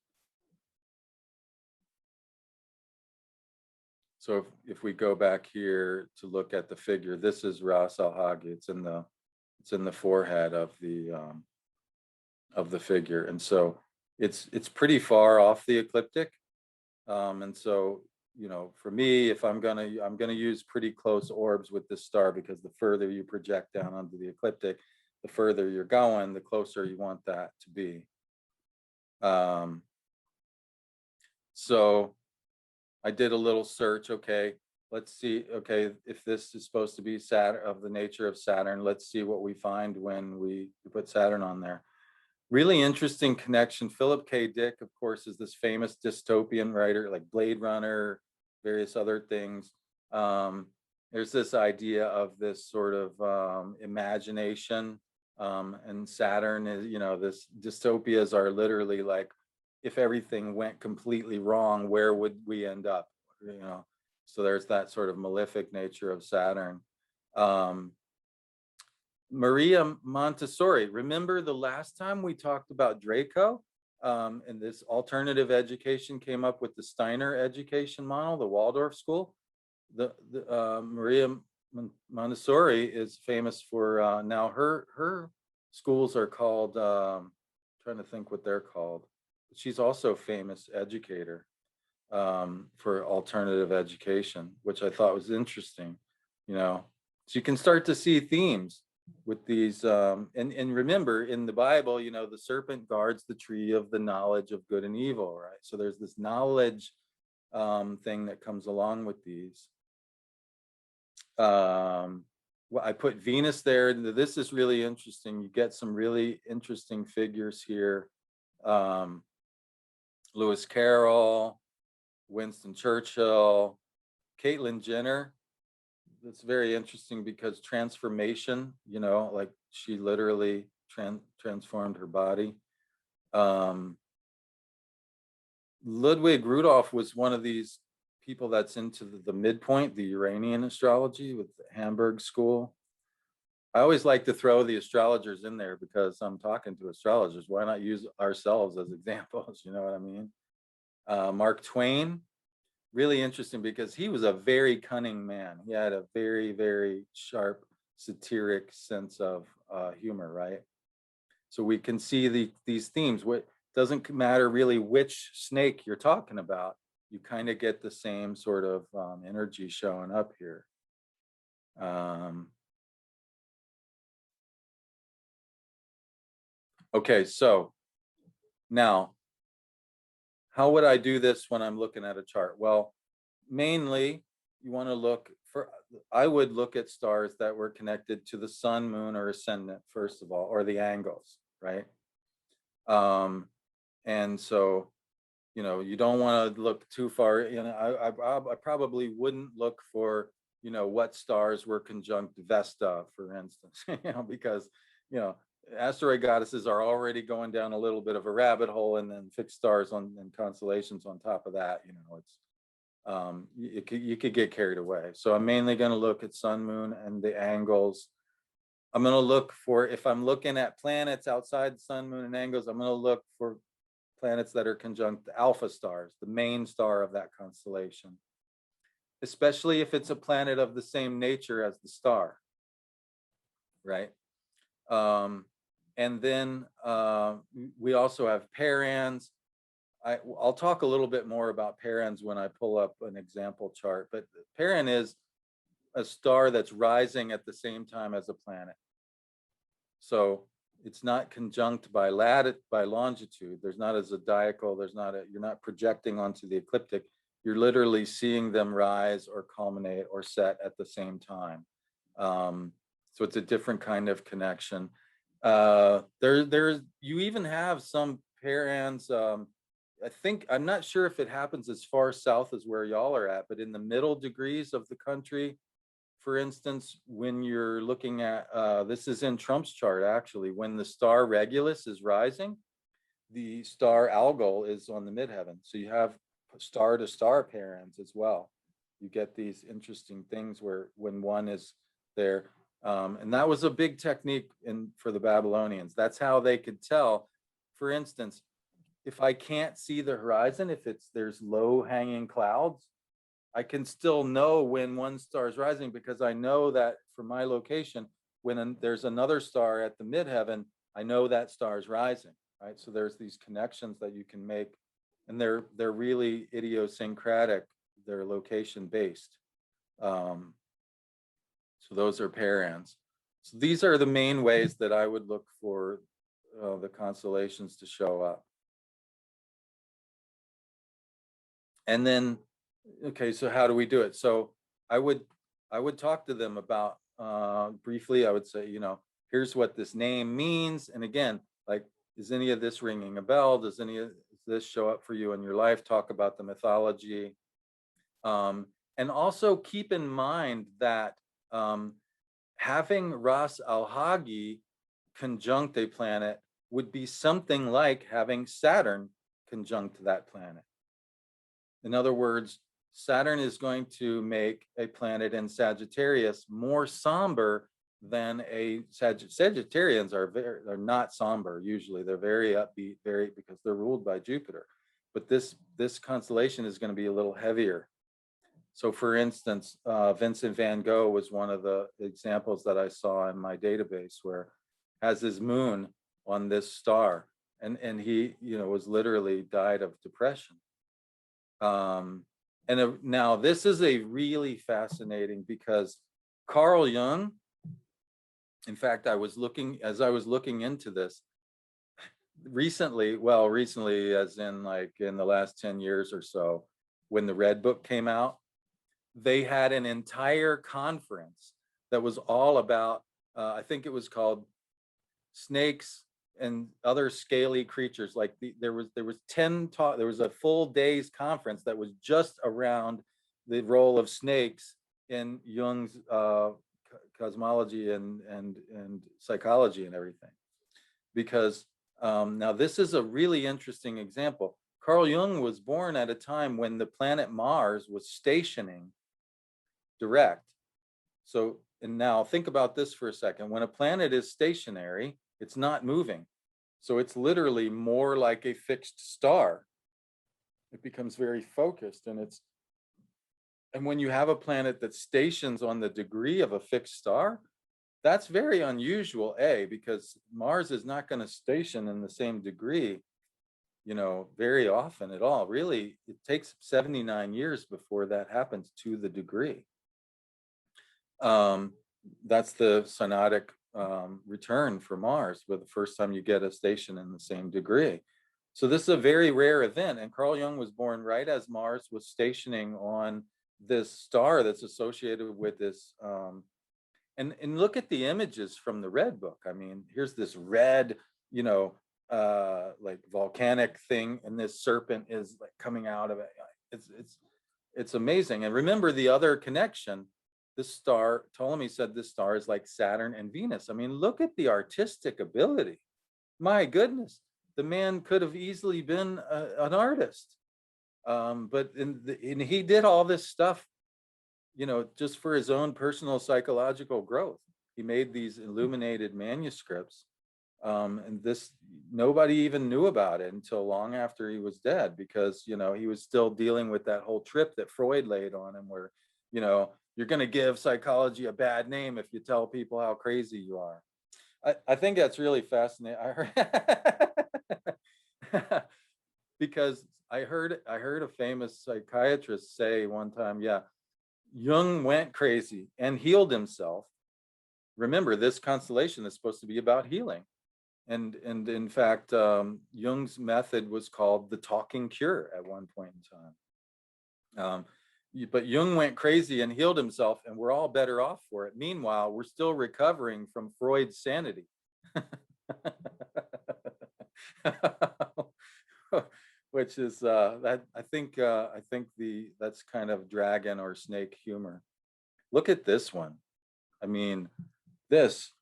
So if we go back here to look at the figure, this is Ras al-Hagi. It's in the forehead of the figure, and so it's pretty far off the ecliptic, and so for me, if I'm gonna use pretty close orbs with this star, because the further you project down onto the ecliptic, the further you're going, the closer you want that to be. So I did a little search. Okay, let's see. Okay, if this is supposed to be Saturn, of the nature of Saturn, let's see what we find when we put Saturn on there. Really interesting connection. Philip K. Dick, of course, is this famous dystopian writer, like Blade Runner, various other things. There's this idea of this sort of imagination, and Saturn is, this dystopias are literally like, if everything went completely wrong, where would we end up? So there's that sort of malefic nature of Saturn. Maria Montessori, remember the last time we talked about Draco, and this alternative education came up with the Steiner education model, the Waldorf school. Maria Montessori is famous for, now her schools are called, trying to think what they're called. She's also a famous educator. for alternative education, which I thought was interesting, you know. So you can start to see themes with these, and remember in the Bible, you know, the serpent guards the tree of the knowledge of good and evil, right? So there's this knowledge thing that comes along with these. Well, I put Venus there. This is really interesting. You get some really interesting figures here. Lewis Carroll, Winston Churchill, Caitlyn Jenner. That's very interesting because transformation, you know, like she literally transformed her body. Ludwig Rudolph was one of these people that's into the midpoint, the Uranian astrology with the Hamburg school. I always like to throw the astrologers in there because I'm talking to astrologers. Why not use ourselves as examples? You know what I mean? Mark Twain, really interesting because he was a very cunning man. He had a very, very sharp satiric sense of humor, right? So we can see these themes. What doesn't matter really which snake you're talking about. You kind of get the same sort of energy showing up here. Okay, so now, how would I do this when I'm looking at a chart? Well, mainly you want to look for, I would look at stars that were connected to the sun, moon, or ascendant, first of all, or the angles, right? And so, you know, you don't want to look too far. You know, I probably wouldn't look for, you know, what stars were conjunct Vesta, for instance, you know, because, you know, asteroid goddesses are already going down a little bit of a rabbit hole, and then fixed stars and constellations on top of that. You know, it's you could get carried away. So I'm mainly going to look at sun, moon, and the angles. I'm going to look for, if I'm looking at planets outside the sun, moon, and angles, I'm going to look for planets that are conjunct alpha stars, the main star of that constellation, especially if it's a planet of the same nature as the star, right? And then we also have parans. I'll talk a little bit more about parans when I pull up an example chart, but paran is a star that's rising at the same time as a planet. So it's not conjunct by longitude. There's not a zodiacal, you're not projecting onto the ecliptic. You're literally seeing them rise or culminate or set at the same time. So it's a different kind of connection. You even have some parans. I'm not sure if it happens as far south as where y'all are at, but in the middle degrees of the country, for instance, when you're looking at, this is in Trump's chart actually, when the star Regulus is rising, the star Algol is on the midheaven. So you have star to star parans as well. You get these interesting things where when one is there. And that was a big technique for the Babylonians. That's how they could tell. For instance, if I can't see the horizon, there's low hanging clouds, I can still know when one star is rising because I know that from my location, when there's another star at the midheaven, I know that star is rising, right? So there's these connections that you can make, and they're really idiosyncratic. They're location based. So those are parans. So these are the main ways that I would look for the constellations to show up. And then, okay, so how do we do it? So I would talk to them about briefly. I would say, you know, here's what this name means. And again, like, is any of this ringing a bell? Does this show up for you in your life? Talk about the mythology. And also keep in mind that having Ras al-Hagi conjunct a planet would be something like having Saturn conjunct that planet. In other words, Saturn is going to make a planet in Sagittarius more somber than a Sagittarians are not somber usually. They're very upbeat, because they're ruled by Jupiter. But this constellation is going to be a little heavier. So for instance, Vincent van Gogh was one of the examples that I saw in my database, where has his moon on this star, and he, you know, was literally died of depression. Now this is a really fascinating, because Carl Jung, in fact, as I was looking into this recently, as in like in the last 10 years or so, when the Red Book came out, they had an entire conference that was all about, I think it was called Snakes and Other Scaly Creatures. Like there was 10 talk, there was a full day's conference that was just around the role of snakes in Jung's cosmology and psychology and everything. Because now this is a really interesting example. Carl Jung was born at a time when the planet Mars was stationing direct. So, and now think about this for a second. When a planet is stationary, it's not moving. So it's literally more like a fixed star. It becomes very focused, and when you have a planet that stations on the degree of a fixed star, that's very unusual, because Mars is not going to station in the same degree, very often at all. Really, it takes 79 years before that happens to the degree. That's the synodic return for Mars, where the first time you get a station in the same degree. So this is a very rare event, and Carl Jung was born right as Mars was stationing on this star that's associated with this. And look at the images from the Red Book. I mean, here's this red, like volcanic thing, and this serpent is like coming out of it. It's amazing. And remember the other connection. This star, Ptolemy said this star is like Saturn and Venus. I mean, look at the artistic ability. My goodness, the man could have easily been an artist. But he did all this stuff, just for his own personal psychological growth. He made these illuminated manuscripts, and nobody even knew about it until long after he was dead, because he was still dealing with that whole trip that Freud laid on him, where you're going to give psychology a bad name if you tell people how crazy you are. I think that's really fascinating. I heard because I heard a famous psychiatrist say one time, Jung went crazy and healed himself. Remember, this constellation is supposed to be about healing. And in fact, Jung's method was called the talking cure at one point in time. But Jung went crazy and healed himself, and we're all better off for it. Meanwhile, we're still recovering from Freud's sanity. Which is that I think that's kind of dragon or snake humor. Look at this one. I mean, this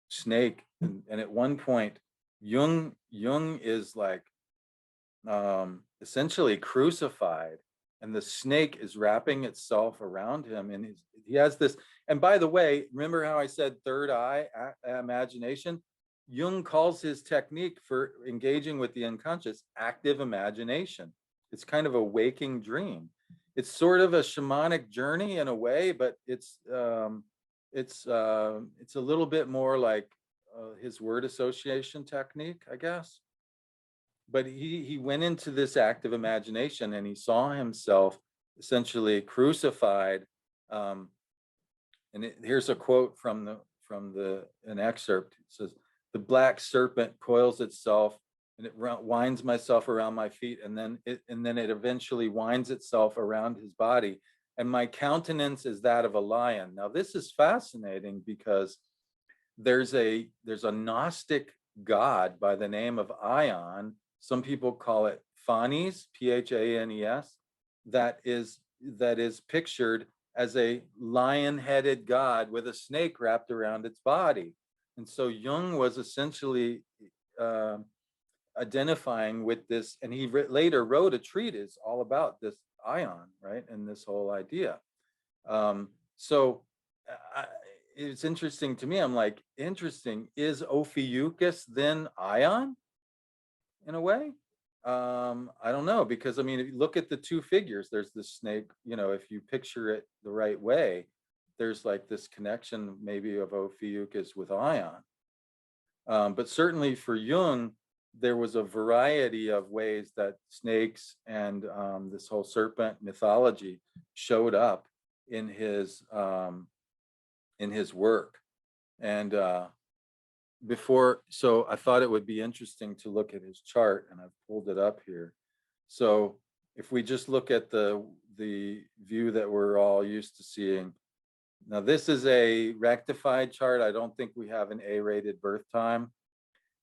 snake, and at one point, Jung is like essentially crucified, and the snake is wrapping itself around him, and he has this. And by the way, remember how I said third eye imagination? Jung calls his technique for engaging with the unconscious active imagination. It's kind of a waking dream. It's sort of a shamanic journey in a way, but it's a little bit more like his word association technique, I guess. But he went into this active imagination, and he saw himself essentially crucified. Here's a quote from an excerpt. It says, "The black serpent coils itself, and it winds myself around my feet, and then it eventually winds itself around his body. And my countenance is that of a lion." Now, this is fascinating because there's a Gnostic god by the name of Ion. Some people call it Phanes, Phanes, that is pictured as a lion-headed god with a snake wrapped around its body. And so Jung was essentially identifying with this, and he later wrote a treatise all about this Ion, right, and this whole idea. It's interesting to me. I'm like, interesting. Is Ophiuchus then Ion in a way? I don't know, because I mean, if you look at the two figures, there's this snake, if you picture it the right way, there's like this connection maybe of Ophiuchus with Ion. But certainly for Jung, there was a variety of ways that snakes and this whole serpent mythology showed up in his work. And so I thought it would be interesting to look at his chart, and I've pulled it up here. So if we just look at the view that we're all used to seeing, now this is a rectified chart. I don't think we have an A-rated birth time,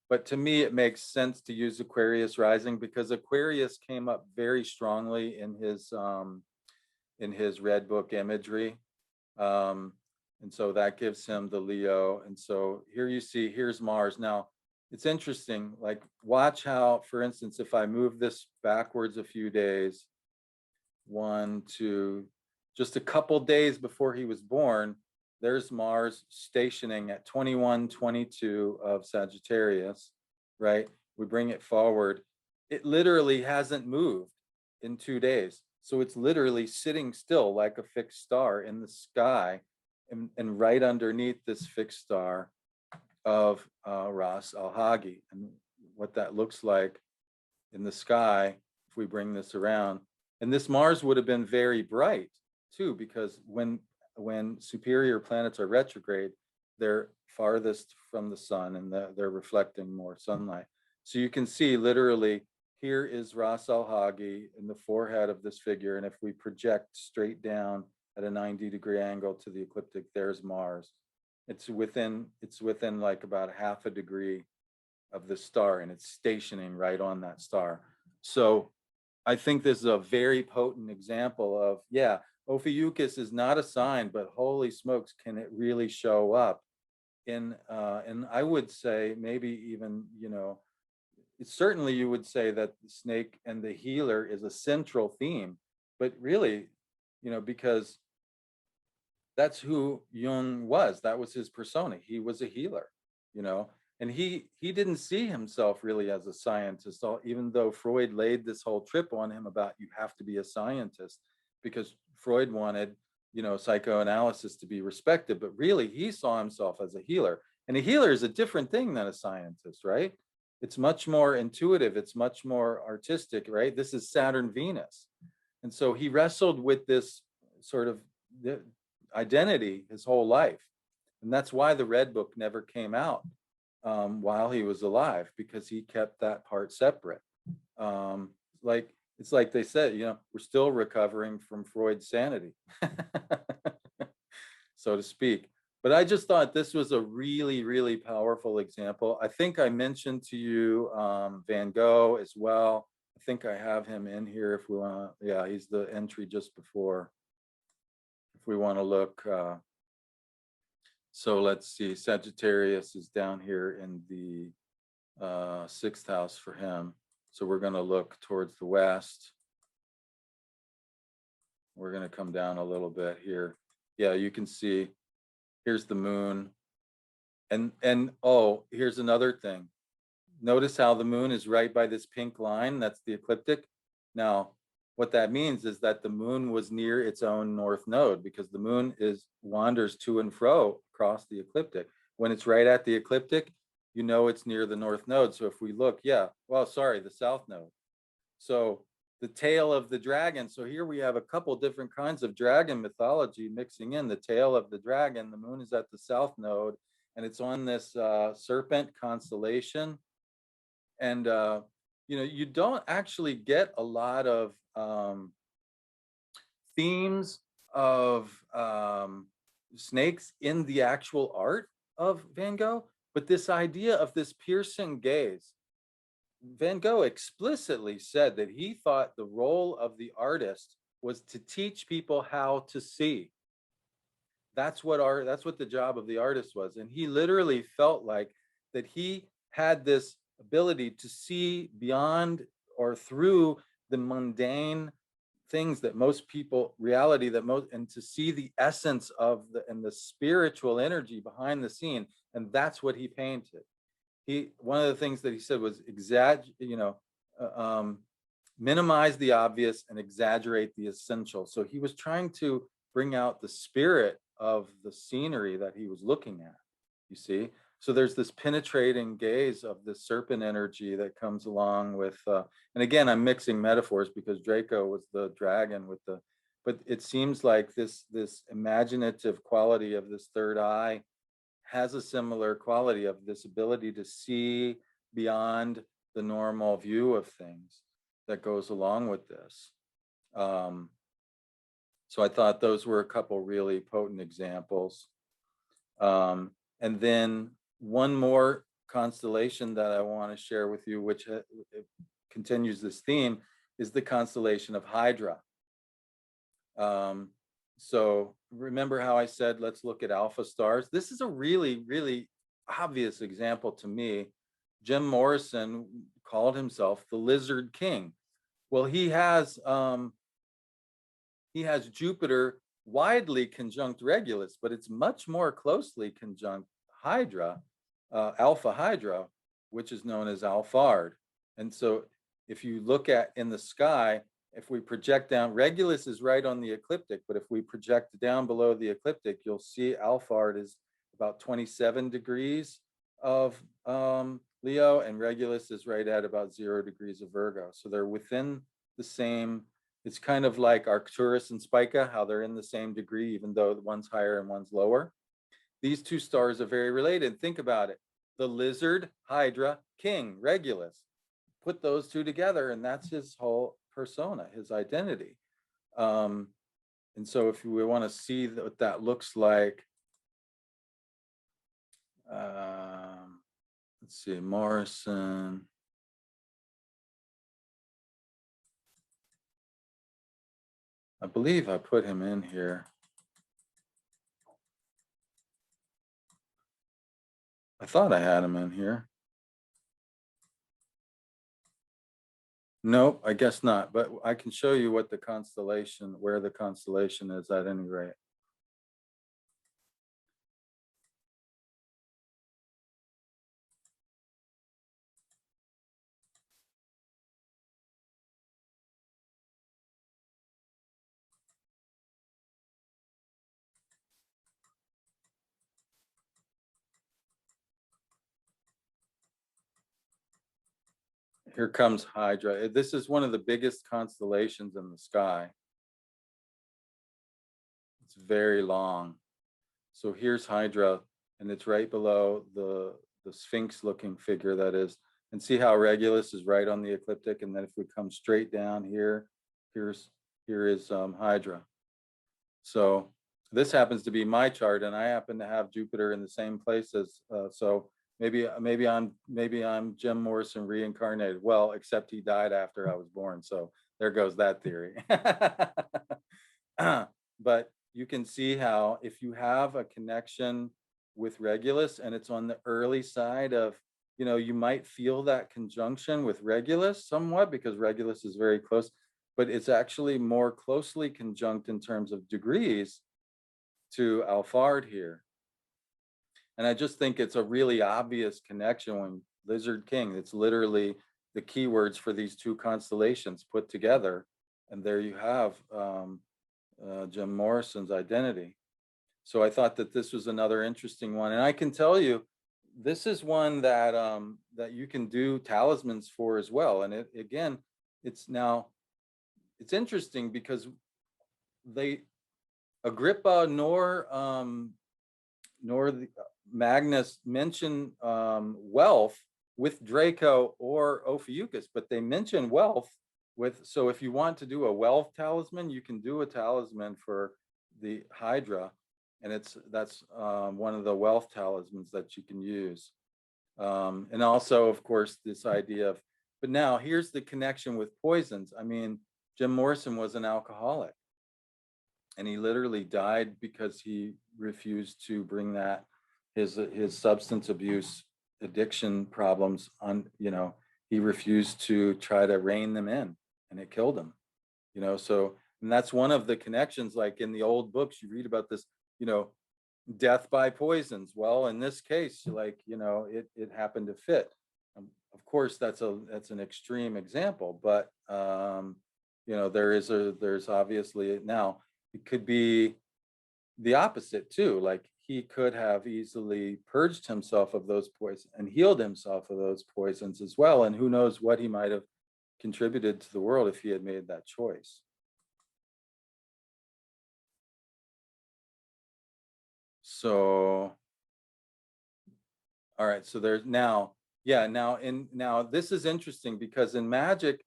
but to me it makes sense to use Aquarius rising because Aquarius came up very strongly in his red book imagery. And so that gives him the Leo. And so here you see, here's Mars. Now, it's interesting, like watch how, for instance, if I move this backwards a few days, 1, 2, just a couple days before he was born, there's Mars stationing at 2122 of Sagittarius, right? We bring it forward. It literally hasn't moved in 2 days. So it's literally sitting still like a fixed star in the sky. And right underneath this fixed star of Ras al-Hagi. And what that looks like in the sky, if we bring this around. And this Mars would have been very bright too, because when superior planets are retrograde, they're farthest from the sun and they're reflecting more sunlight. So you can see literally here is Ras al-Hagi in the forehead of this figure. And if we project straight down at a 90-degree angle to the ecliptic, there's Mars. It's within like about half a degree of the star, and it's stationing right on that star. So I think this is a very potent example of, yeah, Ophiuchus is not a sign, but holy smokes, can it really show up in, and I would say maybe even, certainly you would say that the snake and the healer is a central theme, but really, because that's who Jung was. That was his persona. He was a healer, and he didn't see himself really as a scientist, even though Freud laid this whole trip on him about you have to be a scientist, because Freud wanted, psychoanalysis to be respected, but really he saw himself as a healer. And a healer is a different thing than a scientist, right? It's much more intuitive. It's much more artistic, right? This is Saturn, Venus. And so he wrestled with this sort of identity his whole life. And that's why the Red Book never came out while he was alive, because he kept that part separate. It's like they said, we're still recovering from Freud's sanity, so to speak. But I just thought this was a really, really powerful example. I think I mentioned to you Van Gogh as well. I think I have him in here if we want to, yeah, he's the entry just before. If we want to look, so let's see, Sagittarius is down here in the 6th house for him. So we're going to look towards the west. We're going to come down a little bit here. Yeah, you can see here's the moon. And oh, here's another thing. Notice how the moon is right by this pink line. That's the ecliptic. Now, what that means is that the moon was near its own north node, because the moon wanders to and fro across the ecliptic. When it's right at the ecliptic, it's near the north node. So if we look, the south node. So the tail of the dragon. So here we have a couple different kinds of dragon mythology mixing in. The tail of the dragon, the moon is at the south node, and it's on this serpent constellation. And you don't actually get a lot of themes of snakes in the actual art of Van Gogh, but this idea of this piercing gaze. Van Gogh explicitly said that he thought the role of the artist was to teach people how to see. That's what the job of the artist was. And he literally felt like that he had this ability to see beyond or through the mundane things that most people, and to see the essence of the spiritual energy behind the scene. And that's what he painted. One of the things that he said was minimize the obvious and exaggerate the essential. So he was trying to bring out the spirit of the scenery that he was looking at, you see? So there's this penetrating gaze of the serpent energy that comes along with, and again, I'm mixing metaphors because Draco was the dragon with the, but it seems like this imaginative quality of this third eye has a similar quality of this ability to see beyond the normal view of things that goes along with this. So I thought those were a couple really potent examples. And then one more constellation that I want to share with you, which continues this theme, is the constellation of Hydra. So remember how I said, let's look at alpha stars. This is a really, really obvious example to me. Jim Morrison called himself the Lizard King. Well, he has Jupiter widely conjunct Regulus, but it's much more closely conjunct Hydra, Alpha Hydra, which is known as Alphard. And so if you look at in the sky, if we project down, Regulus is right on the ecliptic, but if we project down below the ecliptic, you'll see Alphard is about 27 degrees of Leo, and Regulus is right at about 0 degrees of Virgo. So they're within the same, it's kind of like Arcturus and Spica, how they're in the same degree, even though one's higher and one's lower. These two stars are very related. Think about it. The Lizard, Hydra, King, Regulus. Put those two together, and that's his whole persona, his identity. And so if we want to see what that looks like, let's see, Morrison. I believe I put him in here. I thought I had him in here. Nope, I guess not, but I can show you what the constellation, where the constellation is at any rate. Here comes Hydra. This is one of the biggest constellations in the sky. It's very long. So here's Hydra, and it's right below the Sphinx-looking figure that is. And see how Regulus is right on the ecliptic, and then if we come straight down here, here is Hydra. So this happens to be my chart, and I happen to have Jupiter in the same place as so. Maybe I'm Jim Morrison reincarnated. Well, except he died after I was born. So there goes that theory. But you can see how if you have a connection with Regulus and it's on the early side of, you might feel that conjunction with Regulus somewhat because Regulus is very close, but it's actually more closely conjunct in terms of degrees to Alphard here. And I just think it's a really obvious connection when Lizard King, it's literally the keywords for these two constellations put together. And there you have Jim Morrison's identity. So I thought that this was another interesting one. And I can tell you, this is one that that you can do talismans for as well. And it's interesting because Agrippa nor Magnus mention wealth with Draco or Ophiuchus, but they mention wealth with, so if you want to do a wealth talisman, you can do a talisman for the Hydra, and that's one of the wealth talismans that you can use. And also, of course, this idea of, but now here's the connection with poisons. I mean, Jim Morrison was an alcoholic, and he literally died because he refused to bring that his substance abuse addiction problems on, he refused to try to rein them in, and it killed him, so, and that's one of the connections, like in the old books, you read about this, death by poisons. Well, in this case, it happened to fit. Of course, that's an extreme example, but, there's obviously, now it could be the opposite too. Like he could have easily purged himself of those poisons and healed himself of those poisons as well. And who knows what he might have contributed to the world if he had made that choice. So, all right, so there's now, now this is interesting because in magic,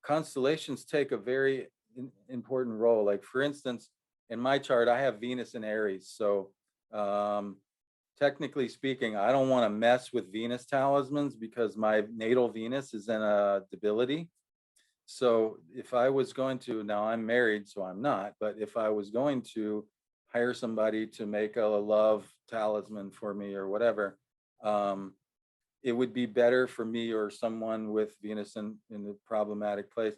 constellations take a very important role. Like for instance, in my chart, I have Venus in Aries. So technically speaking, I don't want to mess with Venus talismans because my natal Venus is in a debility. So if I was going to, now I'm married, so I'm not, but if I was going to hire somebody to make a love talisman for me or whatever, it would be better for me or someone with Venus in the problematic place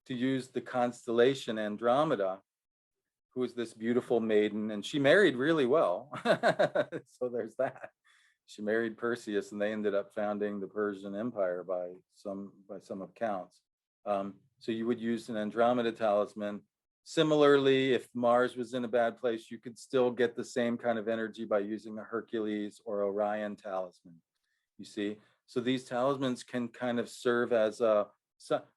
to use the constellation Andromeda, who is this beautiful maiden, and she married really well. So there's that. She married Perseus, and they ended up founding the Persian Empire by some accounts. So you would use an Andromeda talisman. Similarly, if Mars was in a bad place, you could still get the same kind of energy by using a Hercules or Orion talisman. You see, so these talismans can kind of serve as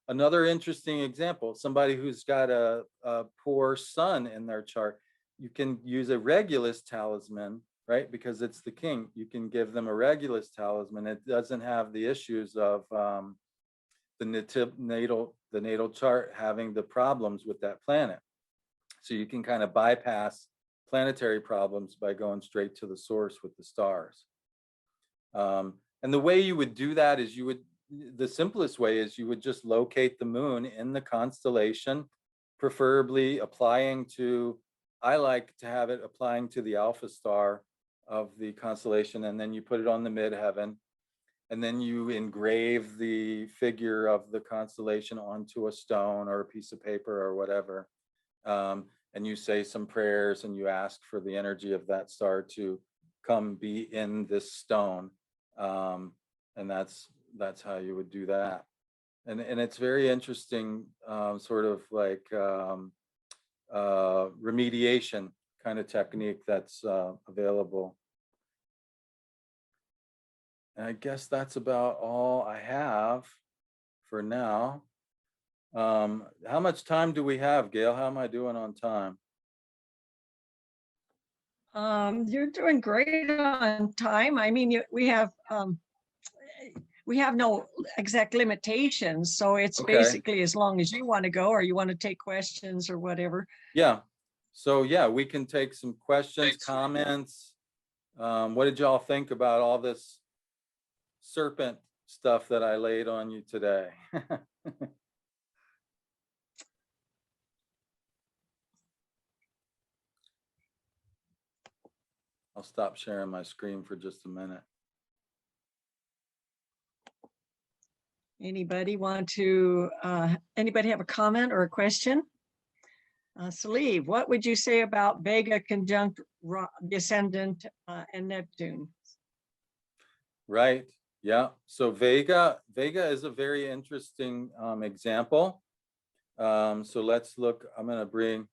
another interesting example. Somebody who's got a poor sun in their chart, you can use a Regulus talisman, right? Because it's the king. You can give them a Regulus talisman. It doesn't have the issues of the natal chart having the problems with that planet. So you can kind of bypass planetary problems by going straight to the source with the stars. And the way you would do that is the simplest way is you would just locate the moon in the constellation, preferably applying to, I like to have it applying to the alpha star of the constellation, and then you put it on the midheaven, and then you engrave the figure of the constellation onto a stone or a piece of paper or whatever. And you say some prayers and you ask for the energy of that star to come be in this stone. And that's how you would do that. And it's very interesting, sort of like remediation kind of technique that's available. And I guess that's about all I have for now. How much time do we have, Gail? How am I doing on time? You're doing great on time. I mean, we have no exact limitations, so it's basically as long as you want to go or you want to take questions or whatever. Yeah. So yeah, we can take some questions, comments. What did y'all think about all this serpent stuff that I laid on you today? I'll stop sharing my screen for just a minute. Anybody have a comment or a question? Saleeve, what would you say about Vega conjunct the ascendant and Neptune? Right. Yeah. So Vega is a very interesting example. So let's look. I'm going to bring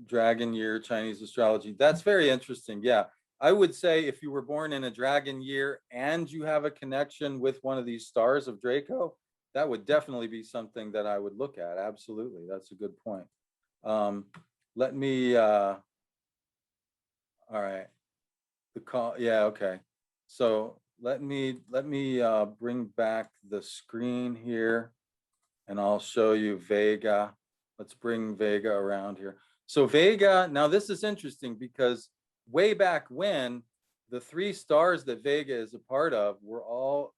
Dragon Year Chinese astrology. That's very interesting. Yeah. I would say if you were born in a dragon year and you have a connection with one of these stars of Draco, that would definitely be something that I would look at. Absolutely. That's a good point. Let me, all right. The call, yeah, okay. So let me bring back the screen here and I'll show you Vega. Let's bring Vega around here. So Vega, now this is interesting because way back when, the three stars that Vega is a part of were all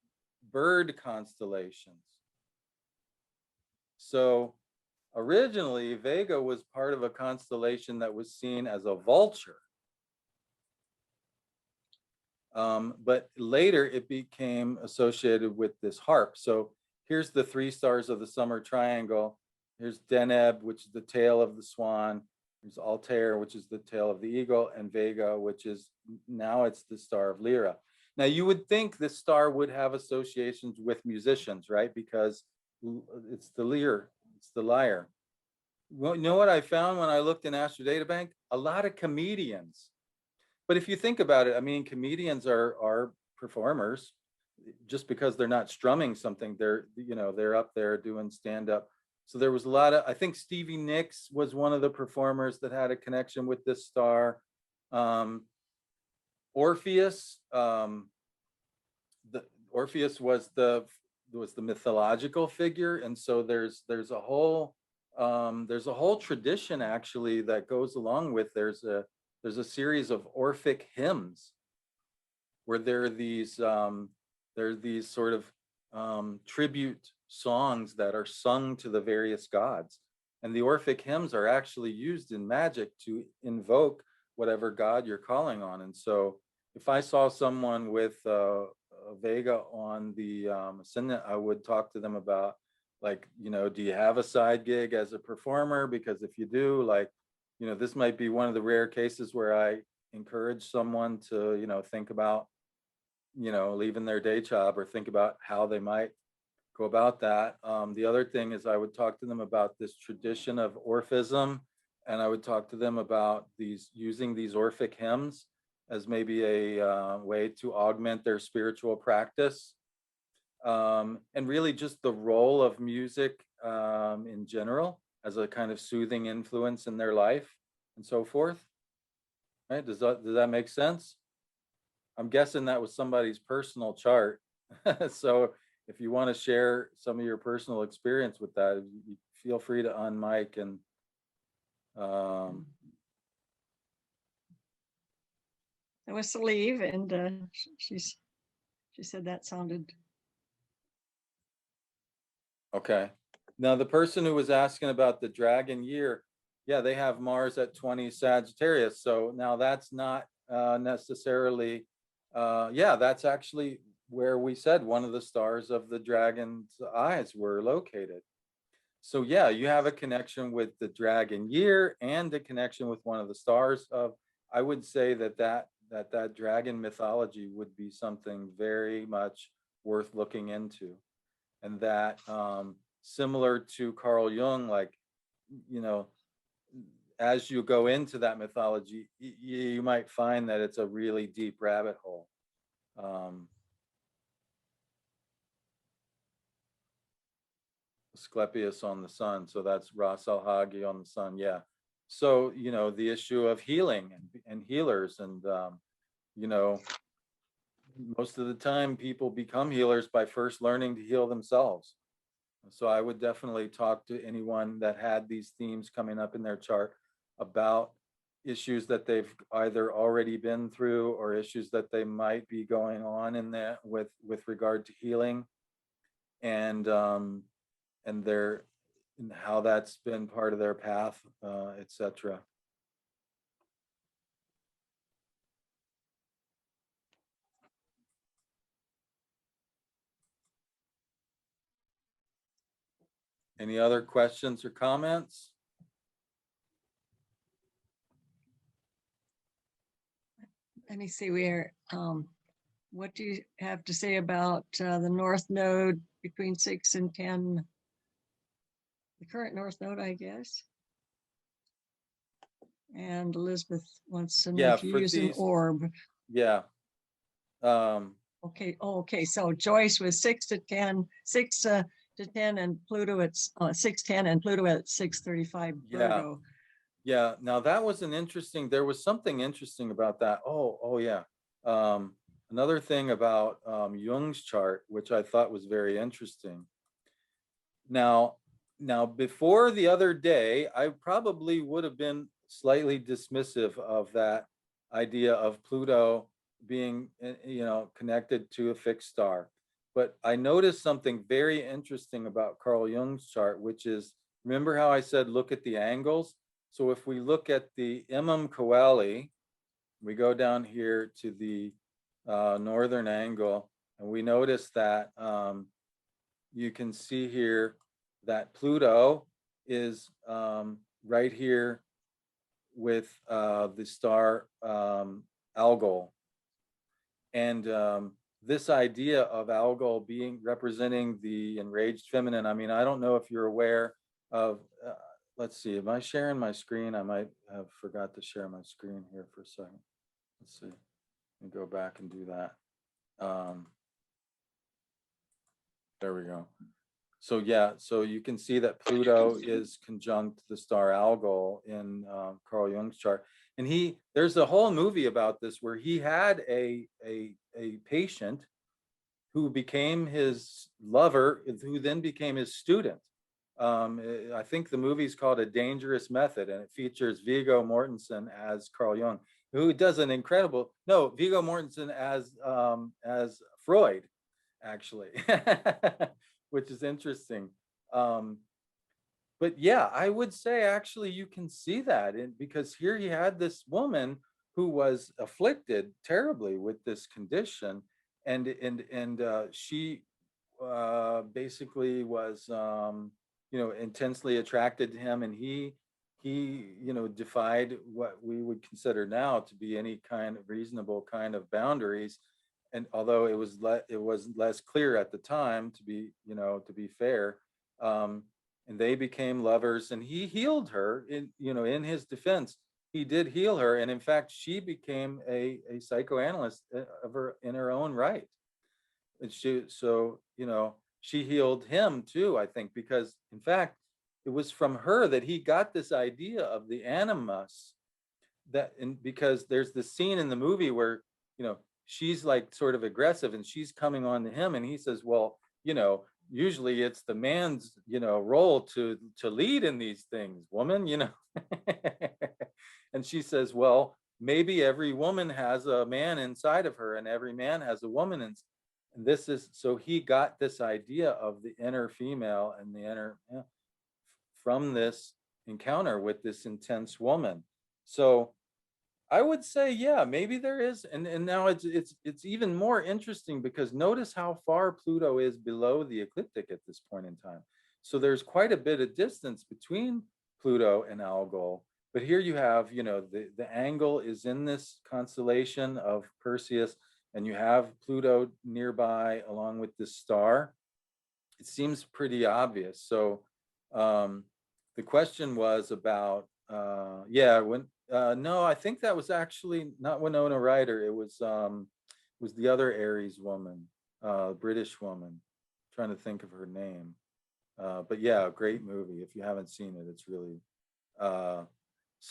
bird constellations. So originally, Vega was part of a constellation that was seen as a vulture. But later it became associated with this harp. So here's the three stars of the summer triangle. Here's Deneb, which is the tail of the swan. There's Altair, which is the tail of the eagle, and Vega, which is now it's the star of Lyra. Now you would think this star would have associations with musicians, right? Because it's the lyre, it's the lyre. Well, you know what I found when I looked in Astro Data Bank? A lot of comedians. But if you think about it, I mean, comedians are performers. Just because they're not strumming something, they're up there doing stand up. So there was a lot of, I think Stevie Nicks was one of the performers that had a connection with this star. Um, Orpheus, the Orpheus was the mythological figure, and so there's a whole tradition actually that goes along with. There's a series of Orphic hymns where there are these sort of tribute songs that are sung to the various gods, and the Orphic hymns are actually used in magic to invoke whatever god you're calling on. And so if I saw someone with a Vega on the ascendant, I would talk to them about, like, do you have a side gig as a performer? Because if you do, like, this might be one of the rare cases where I encourage someone to, think about, leaving their day job, or think about how they might go about that. The other thing is I would talk to them about this tradition of Orphism, and I would talk to them about using these Orphic hymns as maybe a way to augment their spiritual practice, and really just the role of music in general as a kind of soothing influence in their life and so forth. Right? Does that make sense? I'm guessing that was somebody's personal chart. So if you want to share some of your personal experience with that, you feel free to unmic and That was to leave, and she said that sounded okay. Now the person who was asking about the dragon year, yeah, they have Mars at 20 Sagittarius. So now that's not necessarily, yeah, that's actually where we said one of the stars of the dragon's eyes were located. So yeah, you have a connection with the dragon year and a connection with one of the stars of, I would say that dragon mythology would be something very much worth looking into. And that similar to Carl Jung, like, you know, as you go into that mythology, you might find that it's a really deep rabbit hole. Asclepius on the sun, so that's Ras Al Hagi on the sun, yeah. So the issue of healing and healers, and most of the time people become healers by first learning to heal themselves. So I would definitely talk to anyone that had these themes coming up in their chart about issues that they've either already been through or issues that they might be going on in that with regard to healing, and their and how that's been part of their path, etc. Any other questions or comments? let me see where what do you have to say about the north node between 6 and 10, the current north node, I guess? And Elizabeth wants to know Yeah, if you for use an orb. Yeah. Okay. Oh, okay. So Joyce was 6 to 10, 6 to 10, and Pluto at 6:10, and Pluto at 6:35 Virgo. Yeah. Now that was there was something interesting about that. Oh yeah. Another thing about Jung's chart, which I thought was very interesting. Now, before the other day, I probably would have been slightly dismissive of that idea of Pluto being, connected to a fixed star. But I noticed something very interesting about Carl Jung's chart, which is, remember how I said, look at the angles? So if we look at the Imam Coeli, we go down here to the northern angle, and we notice that you can see here that Pluto is right here with the star Algol. And this idea of Algol being representing the enraged feminine, I mean, I don't know if you're aware of let's see, am I sharing my screen? I might have forgot to share my screen here for a second. Let's see, let me go back and do that. There we go. So yeah, so you can see that Pluto is conjunct the star Algol in Carl Jung's chart. And there's a whole movie about this where he had a patient who became his lover, who then became his student. I think the movie's called A Dangerous Method, and it features Viggo Mortensen as Carl Jung, who does an incredible, no, Viggo Mortensen as Freud, actually, which is interesting. But yeah, I would say actually you can see that because here he had this woman who was afflicted terribly with this condition, and she basically was intensely attracted to him, and he defied what we would consider now to be any kind of reasonable kind of boundaries. And although it was less clear at the time, to be fair, and they became lovers, and he healed her in his defense. He did heal her, and in fact, she became a psychoanalyst in her own right. And she healed him too, I think, because in fact, it was from her that he got this idea of the animus. Because there's this scene in the movie where she's like sort of aggressive and she's coming on to him, and he says, well, usually it's the man's role to lead in these things, woman. And she says, well, maybe every woman has a man inside of her and every man has a woman. And this is, so he got this idea of the inner female and the inner from this encounter with this intense woman. So I would say, yeah, maybe there is, and now it's even more interesting because notice how far Pluto is below the ecliptic at this point in time. So there's quite a bit of distance between Pluto and Algol. But here you have, the angle is in this constellation of Perseus, and you have Pluto nearby along with this star. It seems pretty obvious. So the question was about, no, I think that was actually not Winona Ryder. It was the other Aries woman, British woman. I'm trying to think of her name. But yeah, great movie. If you haven't seen it, it's really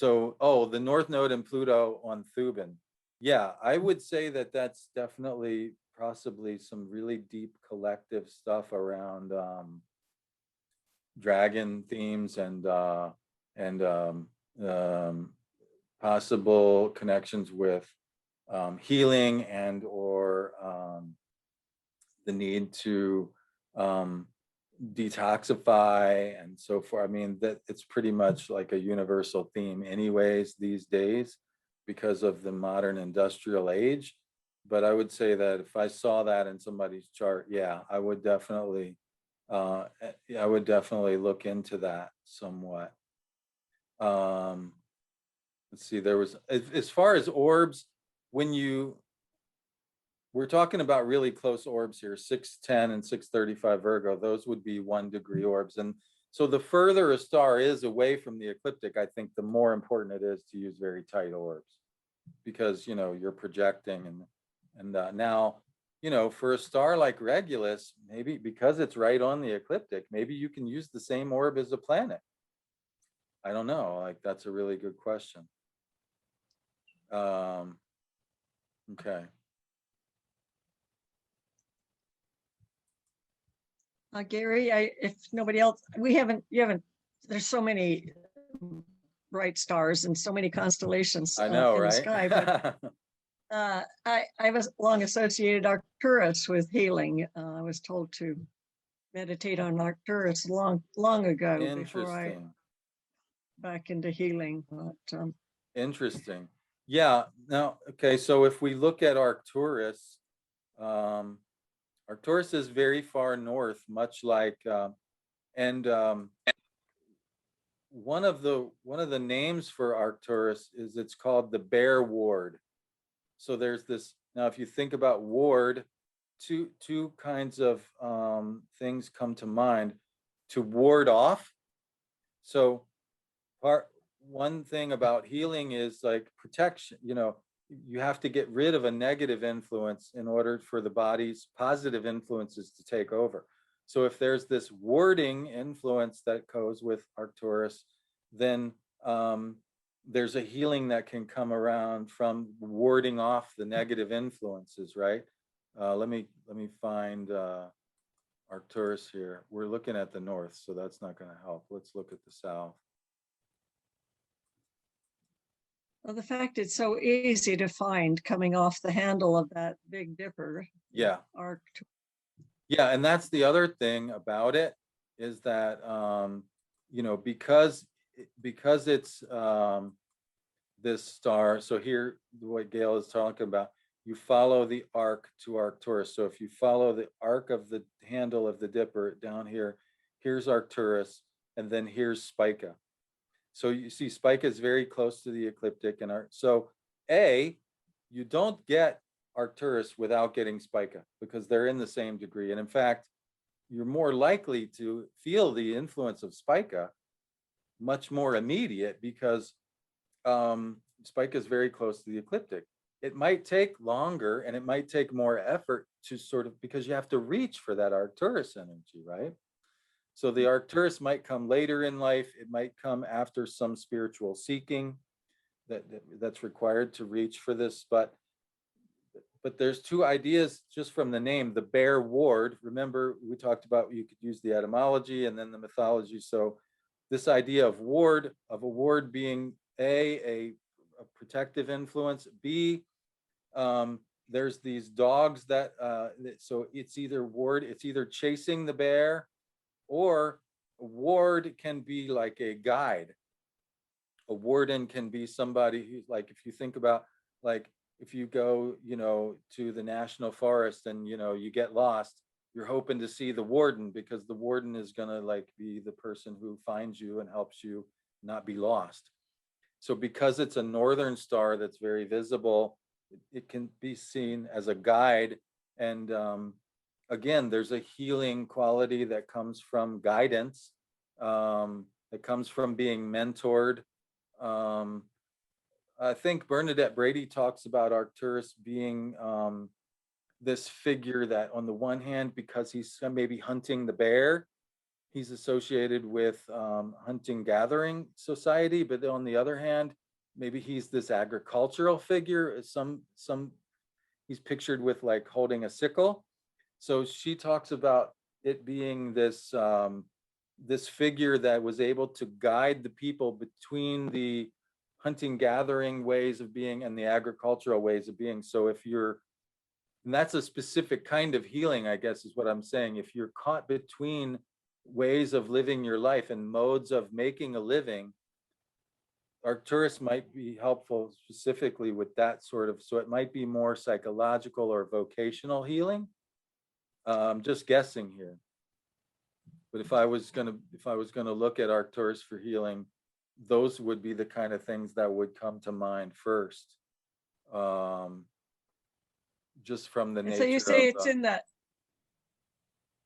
the North Node and Pluto on Thuban. Yeah, I would say that that's definitely possibly some really deep collective stuff around dragon themes and possible connections with healing and or the need to detoxify and so forth. I mean, that it's pretty much like a universal theme anyways these days because of the modern industrial age. But I would say that if I saw that in somebody's chart, yeah, I would definitely look into that somewhat. Let's see, there was, as far as orbs, we're talking about really close orbs here, 610 and 635 Virgo, those would be 1 degree orbs. And so the further a star is away from the ecliptic, I think the more important it is to use very tight orbs because, you're projecting and now, for a star like Regulus, maybe because it's right on the ecliptic, maybe you can use the same orb as a planet. I don't know, like that's a really good question. Okay. Gary, if nobody else, there's so many bright stars and so many constellations I know, in right? the sky, but I was long associated Arcturus with healing. I was told to meditate on Arcturus long ago before I back into healing. But interesting. Yeah. Now, okay. So if we look at Arcturus, Arcturus is very far north, much like, one of the names for Arcturus is it's called the Bear Ward. So there's this, now if you think about ward, two kinds of things come to mind. To ward off. So one thing about healing is like protection. You have to get rid of a negative influence in order for the body's positive influences to take over. So if there's this warding influence that goes with Arcturus, then there's a healing that can come around from warding off the negative influences, right? Let me find Arcturus here. We're looking at the north, so that's not going to help. Let's look at the south. Well, the fact it's so easy to find coming off the handle of that Big Dipper. Yeah. Arc. Yeah, and that's the other thing about it is that because it's this star. So here, what Gail is talking about, you follow the arc to Arcturus. So if you follow the arc of the handle of the Dipper down here, here's Arcturus, and then here's Spica. So you see Spica is very close to the ecliptic, and so you don't get Arcturus without getting Spica because they're in the same degree. And in fact, you're more likely to feel the influence of Spica much more immediate because Spica is very close to the ecliptic. It might take longer and it might take more effort to because you have to reach for that Arcturus energy, right? So the Arcturus might come later in life. It might come after some spiritual seeking that's required to reach for this. But there's two ideas just from the name. The bear ward, remember we talked about you could use the etymology and then the mythology. So this idea of a ward being a protective influence, B, there's these dogs that, so it's either chasing the bear, or a ward can be like a guide. A warden can be somebody who's like, if you think about, like, if you go, to the national forest and, you get lost, you're hoping to see the warden because the warden is going to like be the person who finds you and helps you not be lost. So because it's a northern star that's very visible, it can be seen as a guide. And again, there's a healing quality that comes from guidance, that comes from being mentored. I think Bernadette Brady talks about Arcturus being this figure that on the one hand, because he's maybe hunting the bear, he's associated with hunting gathering society, but on the other hand, maybe he's this agricultural figure. He's pictured with like holding a sickle. So she talks about it being this this figure that was able to guide the people between the hunting gathering ways of being and the agricultural ways of being. So and that's a specific kind of healing, I guess is what I'm saying. If you're caught between ways of living your life and modes of making a living, Arcturus might be helpful specifically with that so it might be more psychological or vocational healing. Just guessing here. But if I was gonna look at Arcturus for healing, those would be the kind of things that would come to mind first. Just from the nature. So you say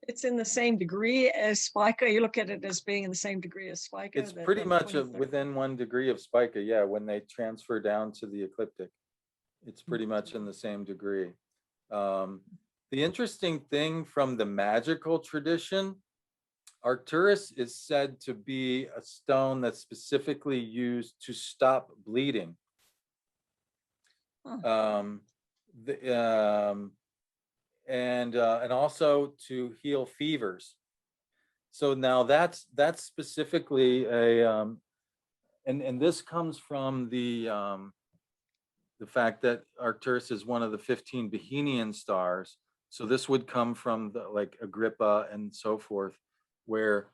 it's in the same degree as Spica. You look at it as being in the same degree as Spica. It's pretty much within 1 degree of Spica. Yeah, when they transfer down to the ecliptic, it's pretty much in the same degree. The interesting thing from the magical tradition, Arcturus is said to be a stone that's specifically used to stop bleeding. And also to heal fevers. So now that's specifically a and this comes from the fact that Arcturus is one of the 15 Bohemian stars. So this would come from like Agrippa and so forth, where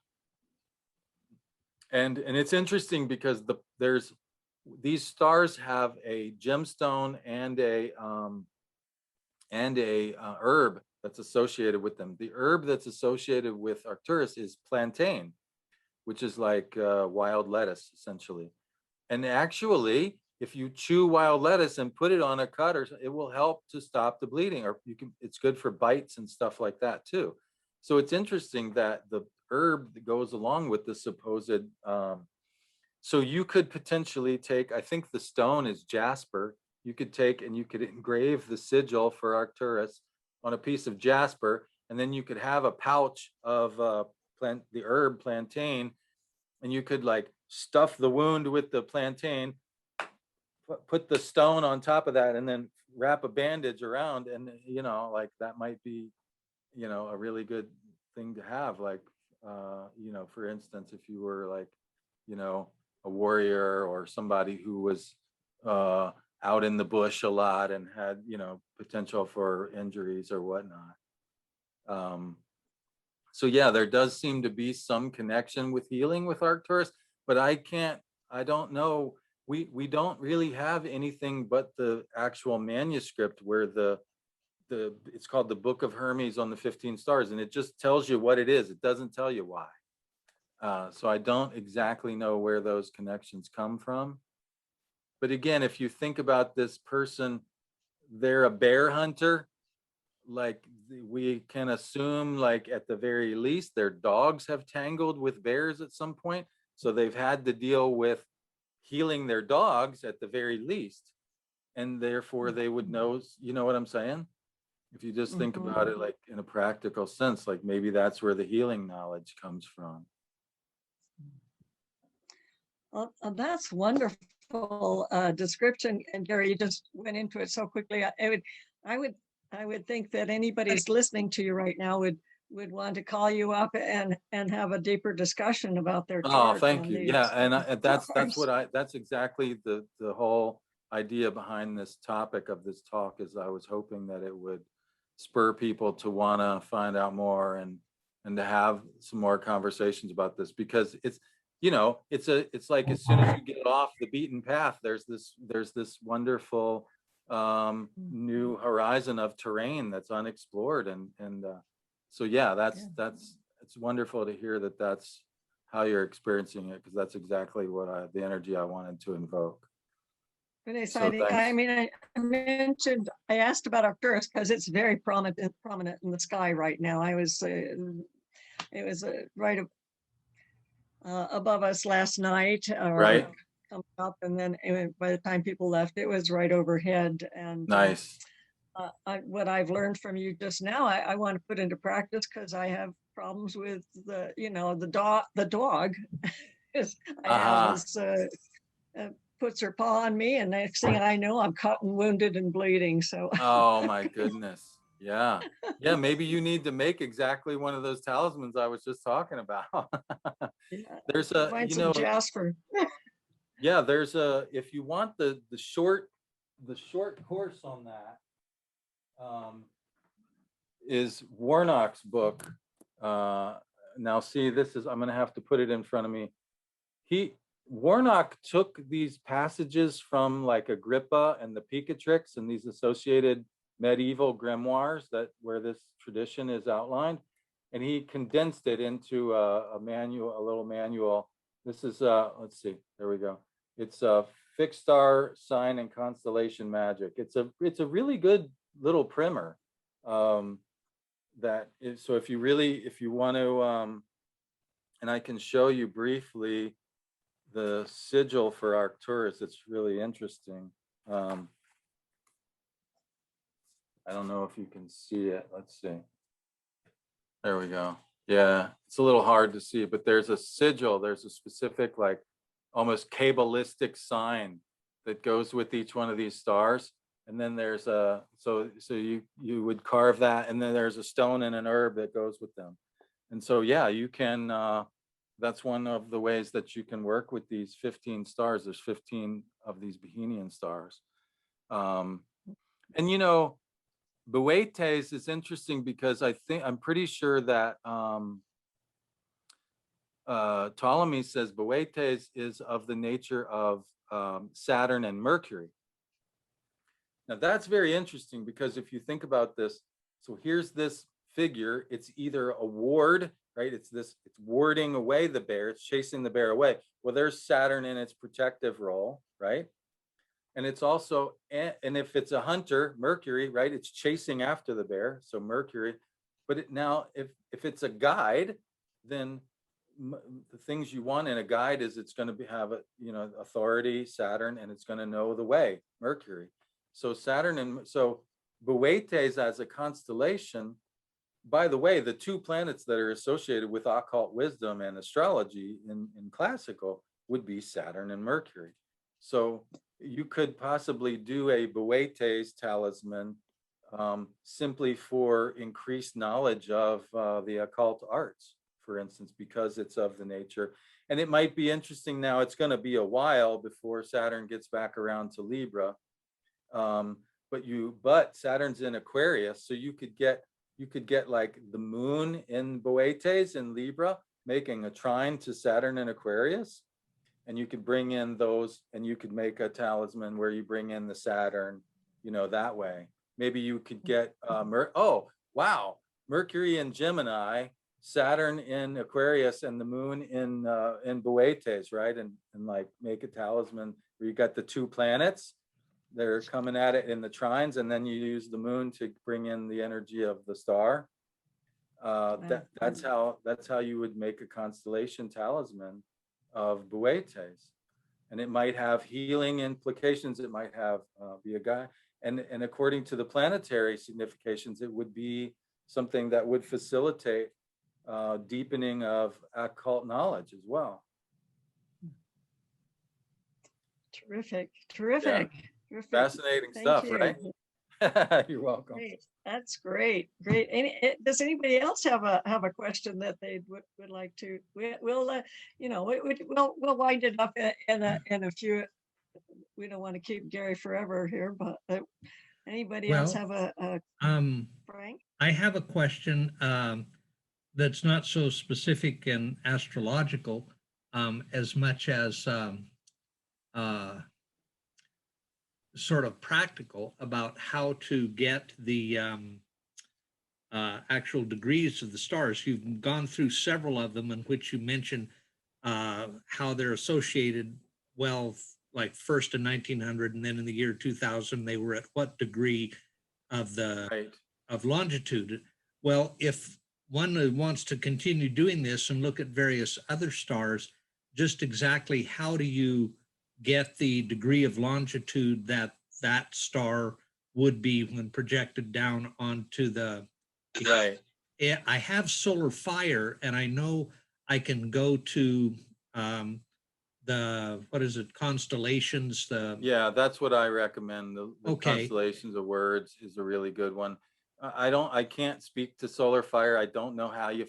and it's interesting because these stars have a gemstone and a herb that's associated with them. The herb that's associated with Arcturus is plantain, which is like wild lettuce essentially. And actually, if you chew wild lettuce and put it on a cut, it will help to stop the bleeding, or it's good for bites and stuff like that too. So it's interesting that the herb that goes along with the supposed So you could potentially take, I think the stone is jasper. You could take and you could engrave the sigil for Arcturus on a piece of jasper, and then you could have a pouch of the herb plantain, and you could like stuff the wound with the plantain, put the stone on top of that, and then wrap a bandage around, and like that might be a really good thing to have, like for instance, if you were like a warrior or somebody who was out in the bush a lot and had potential for injuries or whatnot. So yeah, there does seem to be some connection with healing with Arcturus, but I don't know. We don't really have anything but the actual manuscript where it's called the Book of Hermes on the 15 stars, and it just tells you what it is. It doesn't tell you why. So I don't exactly know where those connections come from. But again, if you think about this person, they're a bear hunter. Like we can assume, like at the very least, their dogs have tangled with bears at some point. So they've had to deal with healing their dogs at the very least. And therefore they would know, you know what I'm saying? If you just think about it like in a practical sense, like maybe that's where the healing knowledge comes from. Well, that's wonderful description, and Gary, you just went into it so quickly. I would think that anybody's listening to you right now would want to call you up and have a deeper discussion about their chart. Oh, thank you. Yeah, and that's exactly the whole idea behind this topic of this talk. Is I was hoping that it would spur people to want to find out more and to have some more conversations about this, because it's like as soon as you get off the beaten path, there's this wonderful new horizon of terrain that's unexplored, and so yeah, it's wonderful to hear that that's how you're experiencing it, because that's exactly what the energy I wanted to invoke. So I mean, I asked about Arcturus because it's very prominent in the sky right now. It was right above us last night, right, coming up, and then by the time people left, it was right overhead. And nice. What I've learned from you just now, I want to put into practice, because I have problems with the dog. Puts her paw on me, and next thing I know, I'm cut and wounded and bleeding. So oh my goodness. Yeah, maybe you need to make exactly one of those talismans I was just talking about. There's find some jasper. Yeah, there's if you want the short course on that, is Warnock's book. Now see, I'm gonna have to put it in front of me. Warnock took these passages from like Agrippa and the Picatrix and these associated medieval grimoires where this tradition is outlined, and he condensed it into a little manual. This is let's see, there we go. It's a fixed star sign and constellation magic. It's a really good little primer. So if you want to, and I can show you briefly the sigil for Arcturus. It's really interesting. I don't know if you can see it. Let's see. There we go. Yeah, it's a little hard to see, but there's a sigil. There's a specific, like, almost Kabbalistic sign that goes with each one of these stars. And then there's so you would carve that, and then there's a stone and an herb that goes with them. And so yeah, you can. That's one of the ways that you can work with these 15 stars. There's 15 of these Bohemian stars. And Boetes is interesting because I'm pretty sure that Ptolemy says Boetes is of the nature of Saturn and Mercury. Now that's very interesting, because if you think about this, so here's this figure. It's either a ward, right? It's warding away the bear. It's chasing the bear away. Well, there's Saturn in its protective role, right? And it's also, and if it's a hunter, Mercury, right? It's chasing after the bear, so Mercury. But now, if it's a guide, then the things you want in a guide is it's going to have a, authority, Saturn, and it's going to know the way, Mercury. So Saturn so Boetes as a constellation, by the way, the two planets that are associated with occult wisdom and astrology in classical would be Saturn and Mercury. So you could possibly do a Boetes talisman simply for increased knowledge of the occult arts, for instance, because it's of the nature. And it might be interesting now, it's going to be a while before Saturn gets back around to Libra. But Saturn's in Aquarius, so you could get like the moon in Boetes in Libra, making a trine to Saturn in Aquarius. And you could bring in those, and you could make a talisman where you bring in the Saturn, that way. Maybe you could get, Mercury in Gemini, Saturn in Aquarius, and the moon in Boetes, right? And like make a talisman where you got the two planets, they're coming at it in the trines, and then you use the moon to bring in the energy of the star. That's how you would make a constellation talisman of Boetes. And it might have healing implications. It might have be a guy. And according to the planetary significations, it would be something that would facilitate deepening of occult knowledge as well. Terrific. Yeah. Fascinating stuff, right? You're welcome. Great. That's great. Does anybody else have a question that they would like to? We'll wind it up in a few. We don't want to keep Gary forever here, but anybody else have a Frank? I have a question that's not so specific and astrological as much as sort of practical about how to get the actual degrees of the stars. You've gone through several of them in which you mentioned how they're associated, well, like first in 1900 and then in the year 2000, they were at what degree of of longitude. Well, if one wants to continue doing this and look at various other stars, just exactly how do you get the degree of longitude that star would be when projected down onto the right? I have solar fire, and I know I can go to the Constellations. That's what I recommend. The Constellations of Words is a really good one. I can't speak to solar fire. I don't know how you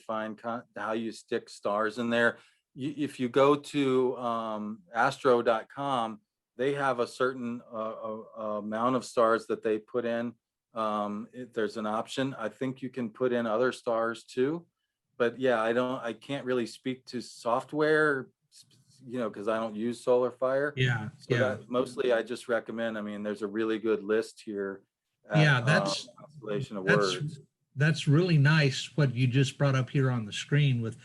how you stick stars in there. If you go to astro.com, they have a certain amount of stars that they put in. There's an option. I think you can put in other stars too, but yeah, I can't really speak to software, because I don't use solar fire. Mostly I just recommend. I mean, there's a really good list here. That's Constellation of Words. That's really nice what you just brought up here on the screen with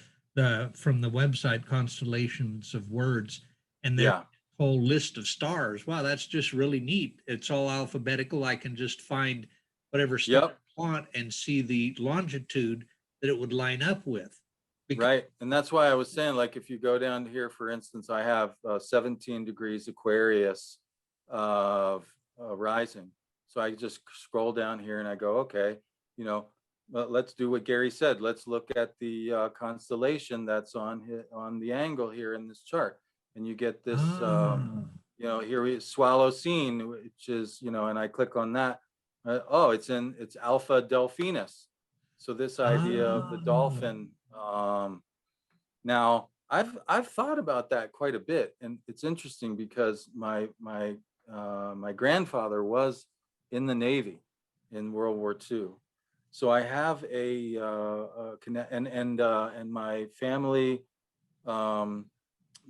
from the website Constellations of Words, and their whole list of stars. Wow, that's just really neat. It's all alphabetical. I can just find whatever star I want and see the longitude that it would line up with. Right. And that's why I was saying, like, if you go down here, for instance, I have 17 degrees Aquarius of rising. So I just scroll down here and I go, okay, let's do what Gary said. Let's look at the constellation that's on the angle here in this chart. And you get this, here we Swallow Scene, which is, and I click on that. It's Alpha Delphinus. So this idea of the dolphin. Now I've thought about that quite a bit, and it's interesting because my grandfather was in the Navy in World War II. So I have and my family,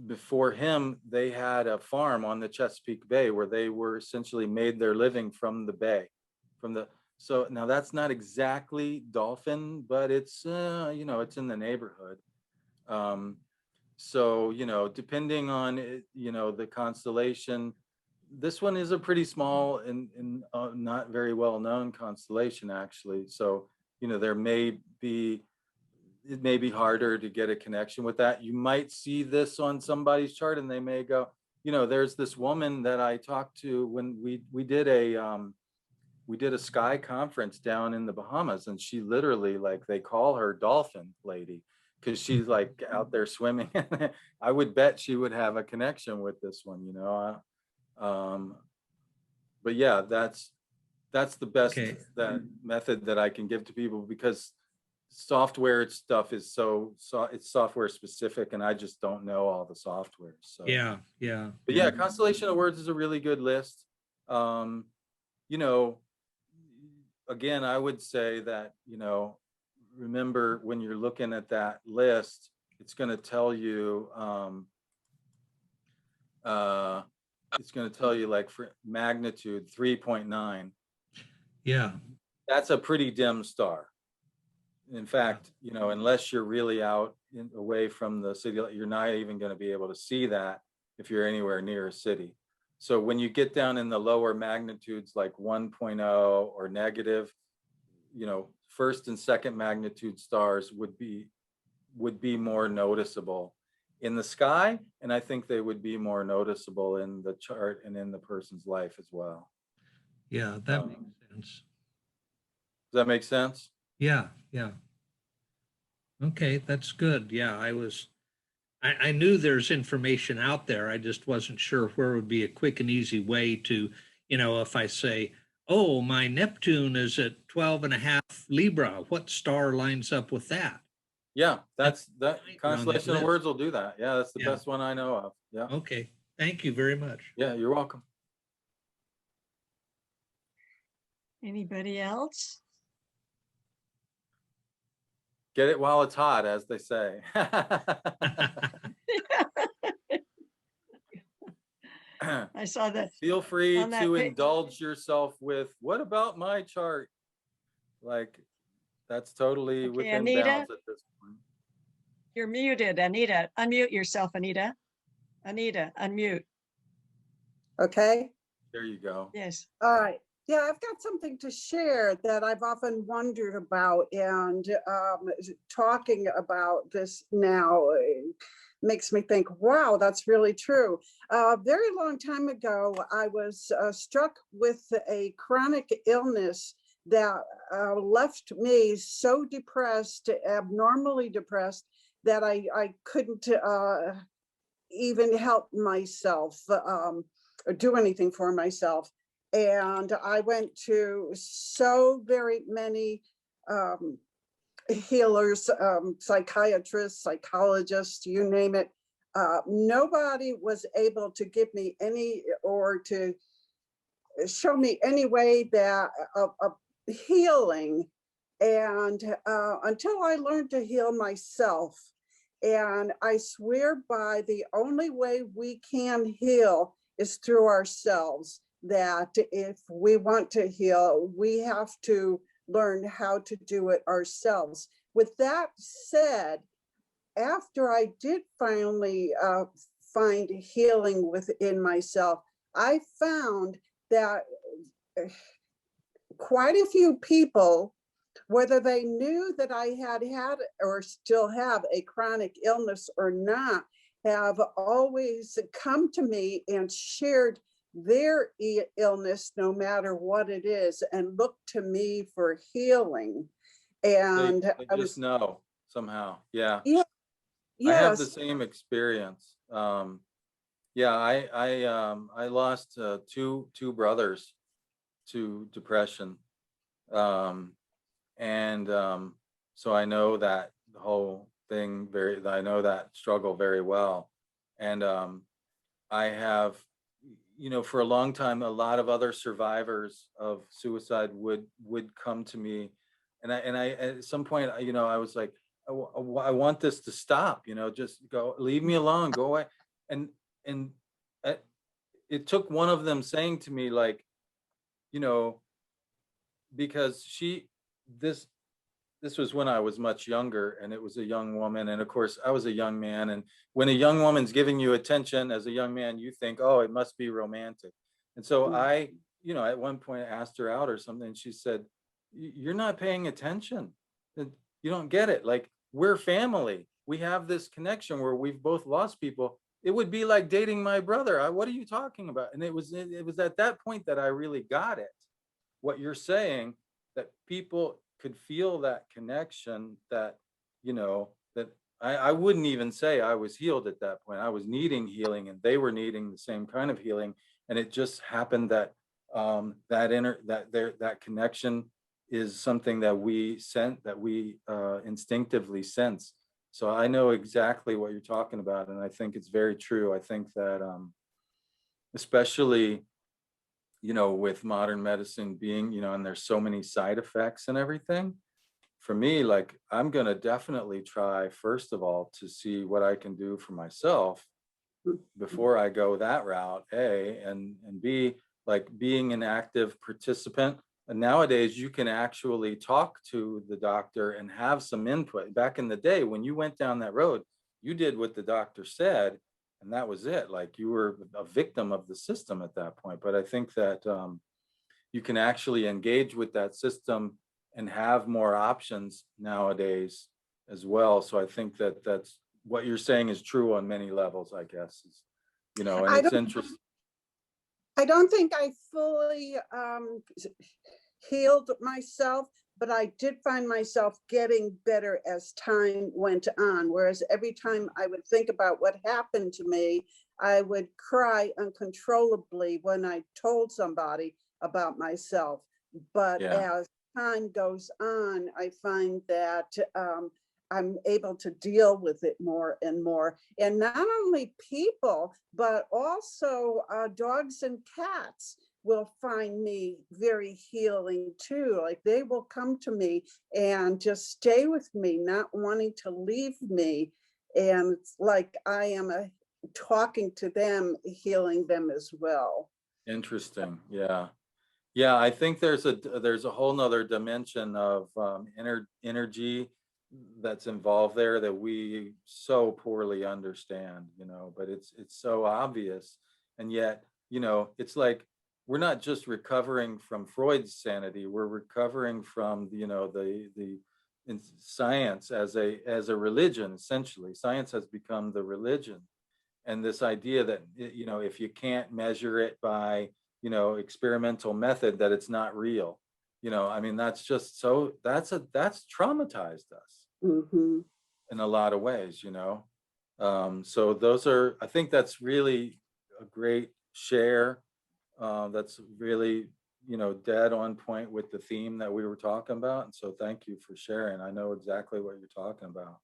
before him, they had a farm on the Chesapeake Bay where they were essentially made their living from the bay, so now that's not exactly dolphin, but it's, it's in the neighborhood. So, depending on, the constellation, this one is a pretty small and not very well known constellation, actually. So, there may be it may be harder to get a connection with that. You might see this on somebody's chart and they may go, there's this woman that I talked to when we did a sky conference down in the Bahamas, and she literally, like, they call her Dolphin Lady because she's like out there swimming. I would bet she would have a connection with this one, but yeah, that's the best Okay. that method that I can give to people, because software stuff is it's software specific, and I just don't know all the software. So Yeah. but yeah, Constellation of Words is a really good list. Again, I would say that, remember when you're looking at that list, it's going to tell you, like for magnitude 3.9. Yeah. That's a pretty dim star. In fact, unless you're really out away from the city, you're not even going to be able to see that if you're anywhere near a city. So when you get down in the lower magnitudes, like 1.0 or negative, first and second magnitude stars would be more noticeable in the sky. And I think they would be more noticeable in the chart and in the person's life as well. Yeah, that makes sense. Does that make sense? Yeah. Okay, that's good. Yeah, I knew there's information out there. I just wasn't sure where would be a quick and easy way to, if I say, oh, my Neptune is at 12.5 Libra, what star lines up with that? Yeah, that on Constellation that of Words will do that. Yeah, that's the Yeah. best one I know of. Yeah. Okay, thank you very much. Yeah, you're welcome. Anybody else? Get it while it's hot, as they say. I saw that. Feel free on that to page. indulge yourself with, what about my chart? Like, that's totally Okay, within Anita? bounds at this point. You're muted, Anita. Unmute yourself, Anita. Anita, unmute. Okay. There you go. Yes. All right. Yeah, I've got something to share that I've often wondered about, and talking about this now makes me think, wow, that's really true. A very long time ago, I was struck with a chronic illness that left me so depressed, abnormally depressed, that I couldn't even help myself or do anything for myself. And I went to so very many healers, psychiatrists, psychologists, you name it. Nobody was able to give me any, or to show me any way that of healing. And until I learned to heal myself. And I swear by the only way we can heal is through ourselves. That if we want to heal, we have to learn how to do it ourselves. With that said, after I did finally find healing within myself, I found that quite a few people, whether they knew that I had or still have a chronic illness or not, have always come to me and shared their illness, no matter what it is, and look to me for healing. And They I just was know somehow. Yeah. yes. I have the same experience. Yeah, I lost two brothers to depression. So I know that the whole thing I know that struggle very well. And I have, for a long time, a lot of other survivors of suicide would come to me, and I at some point, I was like, I want this to stop, just go, leave me alone, go away. And it took one of them saying to me, like, because this was when I was much younger, and it was a young woman, and of course I was a young man, and when a young woman's giving you attention as a young man, you think, oh, it must be romantic. And so I, at one point asked her out or something, and she said, you're not paying attention. You don't get it. Like, we're family. We have this connection where we've both lost people. It would be like dating my brother. What are you talking about? And it was at that point that I really got it. What you're saying, that people could feel that connection, that, that I wouldn't even say I was healed at that point. I was needing healing and they were needing the same kind of healing. And it just happened that that connection is something that we instinctively sense. So I know exactly what you're talking about, and I think it's very true. I think that especially, with modern medicine being, and there's so many side effects and everything, for me, like, I'm going to definitely try, first of all, to see what I can do for myself before I go that route, A, and B, like being an active participant. And nowadays you can actually talk to the doctor and have some input. Back in the day, when you went down that road, you did what the doctor said, and that was it. Like, you were a victim of the system at that point. But I think that you can actually engage with that system and have more options nowadays as well. So I think that that's what you're saying is true on many levels, I guess, and it's interesting. I don't think I fully healed myself, but I did find myself getting better as time went on. Whereas every time I would think about what happened to me, I would cry uncontrollably when I told somebody about myself. But as time goes on, I find that I'm able to deal with it more and more. And not only people, but also dogs and cats will find me very healing too. Like, they will come to me and just stay with me, not wanting to leave me. And it's like I am talking to them, healing them as well. Interesting. Yeah. Yeah, I think there's a whole nother dimension of energy that's involved there that we so poorly understand, but it's so obvious. And yet, it's like, we're not just recovering from Freud's sanity, we're recovering from, the science as a religion. Essentially, science has become the religion. And this idea that, if you can't measure it by, experimental method, that it's not real. I mean, that's just that's traumatized us in a lot of ways, so I think that's really a great share. That's really, dead on point with the theme that we were talking about. And so thank you for sharing. I know exactly what you're talking about.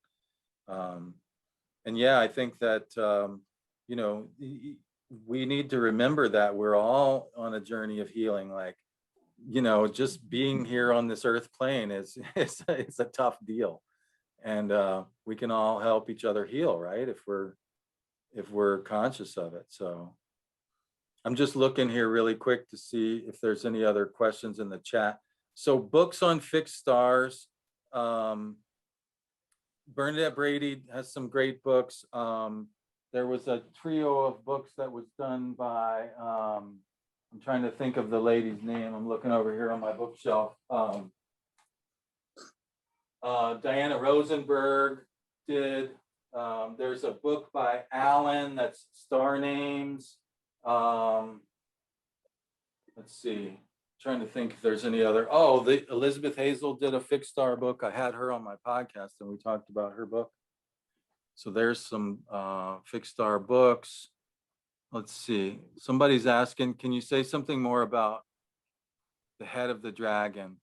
And yeah, I think that, we need to remember that we're all on a journey of healing. Like, just being here on this earth plane is it's a tough deal. And we can all help each other heal, right? If we're conscious of it. So I'm just looking here really quick to see if there's any other questions in the chat. So books on fixed stars. Bernadette Brady has some great books. There was a trio of books that was done by, I'm trying to think of the lady's name. I'm looking over here on my bookshelf. Diana Rosenberg did. There's a book by Alan that's Star Names. Let's see. Trying to think if there's any other. Oh, Elizabeth Hazel did a fixed star book. I had her on my podcast and we talked about her book. So there's some fixed star books. Let's see. Somebody's asking, can you say something more about the head of the dragon?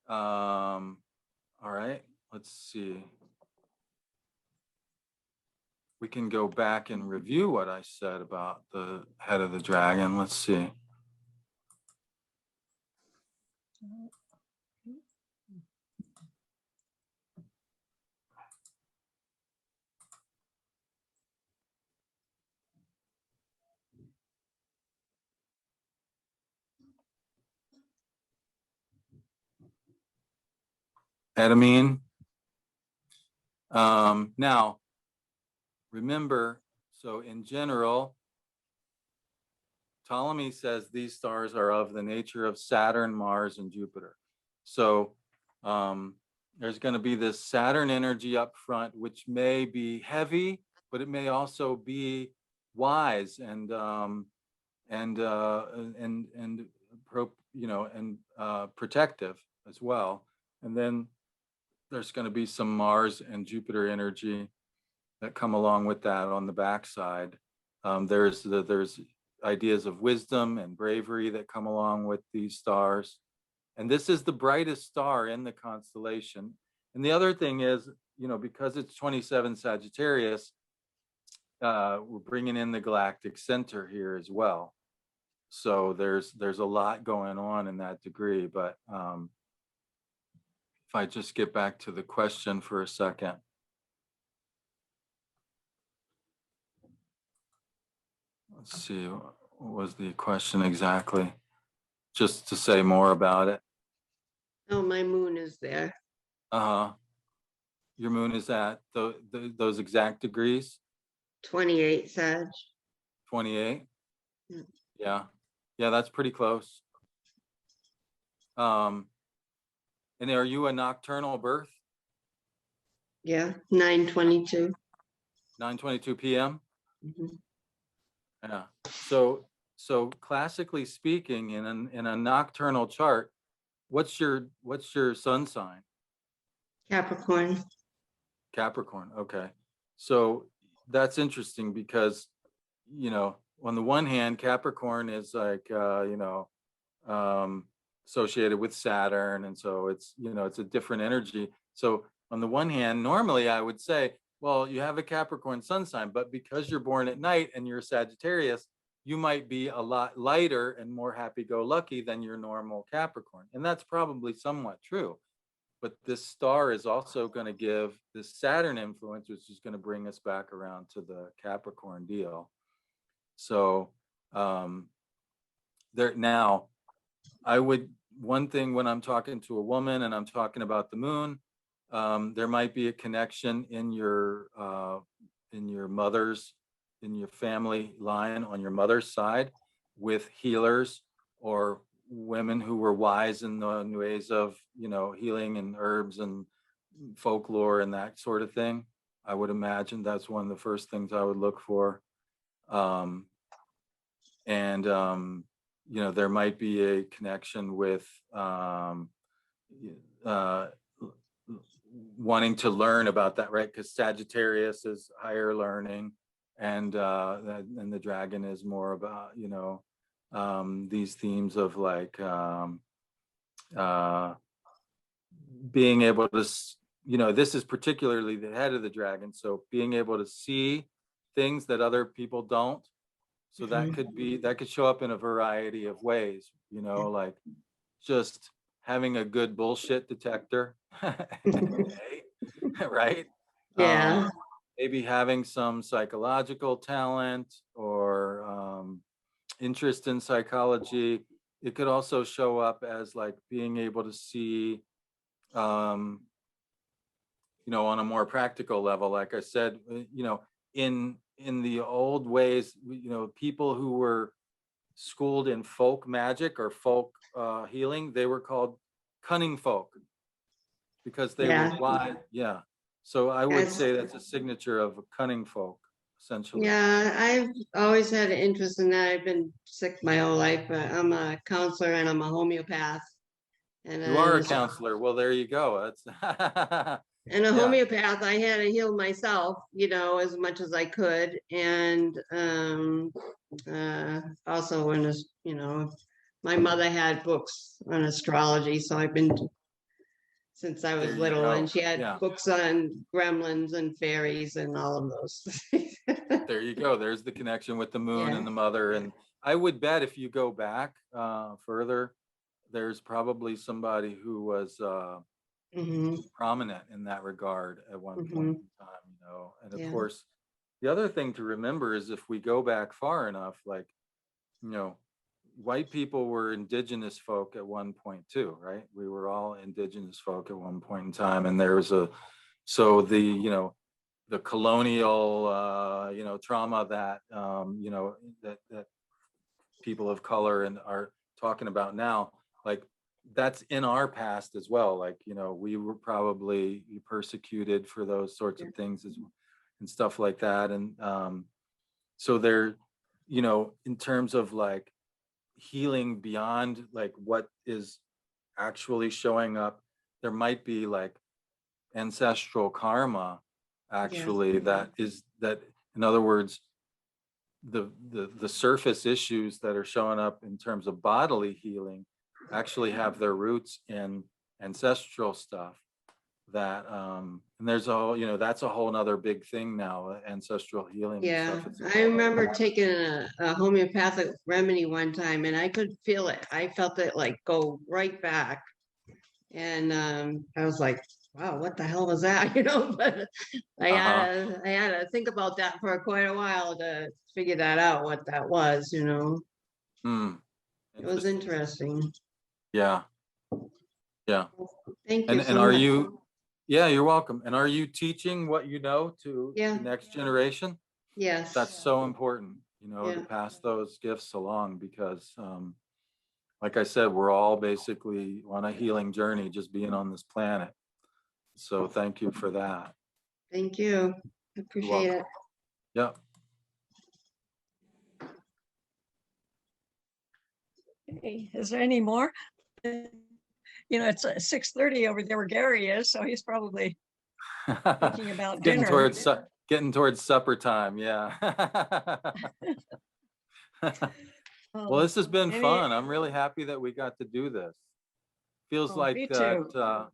All right, let's see. We can go back and review what I said about the head of the dragon. Let's see. Edamine. Now, remember, so in general, Ptolemy says these stars are of the nature of Saturn, Mars, and Jupiter. So there's going to be this Saturn energy up front, which may be heavy, but it may also be wise and protective as well. And then there's going to be some Mars and Jupiter energy that come along with that on the backside. There's ideas of wisdom and bravery that come along with these stars. And this is the brightest star in the constellation. And the other thing is, because it's 27 Sagittarius, we're bringing in the galactic center here as well. So there's a lot going on in that degree. But if I just get back to the question for a second. Let's see, what was the question exactly? Just to say more about it. Oh, my moon is there. Uh-huh. Your moon is at those exact degrees? 28 Sag. 28? Yeah. Yeah, that's pretty close. And are you a nocturnal birth? Yeah, 9:22. 9:22 p.m.? Mhm. Yeah. So classically speaking, in a nocturnal chart, what's your sun sign? Capricorn. Capricorn. Okay. So that's interesting because, on the one hand, Capricorn is like, associated with Saturn. And so it's a different energy. So on the one hand, normally I would say, well, you have a Capricorn sun sign, but because you're born at night and you're Sagittarius, you might be a lot lighter and more happy-go-lucky than your normal Capricorn. And that's probably somewhat true. But this star is also going to give this Saturn influence, which is going to bring us back around to the Capricorn deal. So now, one thing when I'm talking to a woman and I'm talking about the moon, there might be a connection in your family line on your mother's side with healers or women who were wise in the ways of, healing and herbs and folklore and that sort of thing. I would imagine that's one of the first things I would look for. There might be a connection with wanting to learn about that, right? Because Sagittarius is higher learning, and the dragon is more about, these themes of like being able to, this is particularly the head of the dragon. So being able to see things that other people don't. So that could show up in a variety of ways, like just having a good bullshit detector, right? Yeah. Maybe having some psychological talent or interest in psychology. It could also show up as like being able to see, on a more practical level, like I said, in the old ways, people who were schooled in folk magic or folk healing, they were called cunning folk because they were wise. Yeah. So I would say that's a signature of a cunning folk, essentially. Yeah, I've always had an interest in that. I've been sick my whole life, but I'm a counselor and I'm a homeopath. And You are a counselor. Well, there you go. That's and a homeopath, I had to heal myself, as much as I could. And also when, my mother had books on astrology, so I've been since I was little, and she had books on gremlins and fairies and all of those. There you go. There's the connection with the moon and the mother. And I would bet if you go back further, there's probably somebody who was prominent in that regard at one point in time, and of course, the other thing to remember is if we go back far enough, like, white people were indigenous folk at one point too, right? We were all indigenous folk at one point in time. And there was the colonial, trauma that, that people of color and are talking about now, like that's in our past as well. Like, you know, we were probably persecuted for those sorts of things and stuff like that. And so there, you know, in terms of like healing beyond like what is actually showing up, there might be like ancestral karma actually that in other words, the surface issues that are showing up in terms of bodily healing actually have their roots in ancestral stuff that and there's a whole, you know, that's a whole nother big thing now, ancestral healing Yeah, and stuff. I remember taking a homeopathic remedy one time and I could feel it. I felt it like go right back. And I was like, wow, what the hell was that? You know, but I had to think about that for quite a while to figure that out, what that was, you know. It was interesting. Yeah. Thank you so And are much. you, yeah, you're welcome. And are you teaching what you know to Yeah. the next generation? Yes. That's so important, you know, to Yeah. pass those gifts along because like I said, we're all basically on a healing journey, just being on this planet. So thank you for that. Thank you. Appreciate it. Yep. Hey, is there any more? You know, it's 6:30 over there where Gary is, so he's probably thinking about getting dinner. towards supper time. Yeah. Well, this has been fun. I'm really happy that we got to do this. Feels like me that. too.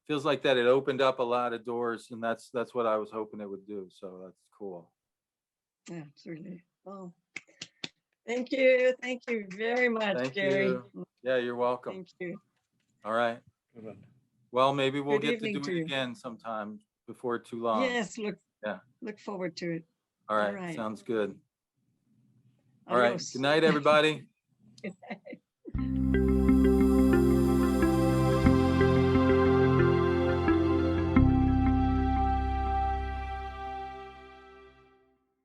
Feels like that it opened up a lot of doors, and that's what I was hoping it would do. So that's cool. Absolutely. Well, thank you very much, Thank Gary. you. Yeah, you're welcome. Thank you. All right. Well, maybe we'll Good get to evening do to it you. again sometime before too long. Yes, look forward to it. All right. right. Sounds good. All right. Adios. Good night, everybody. Good night.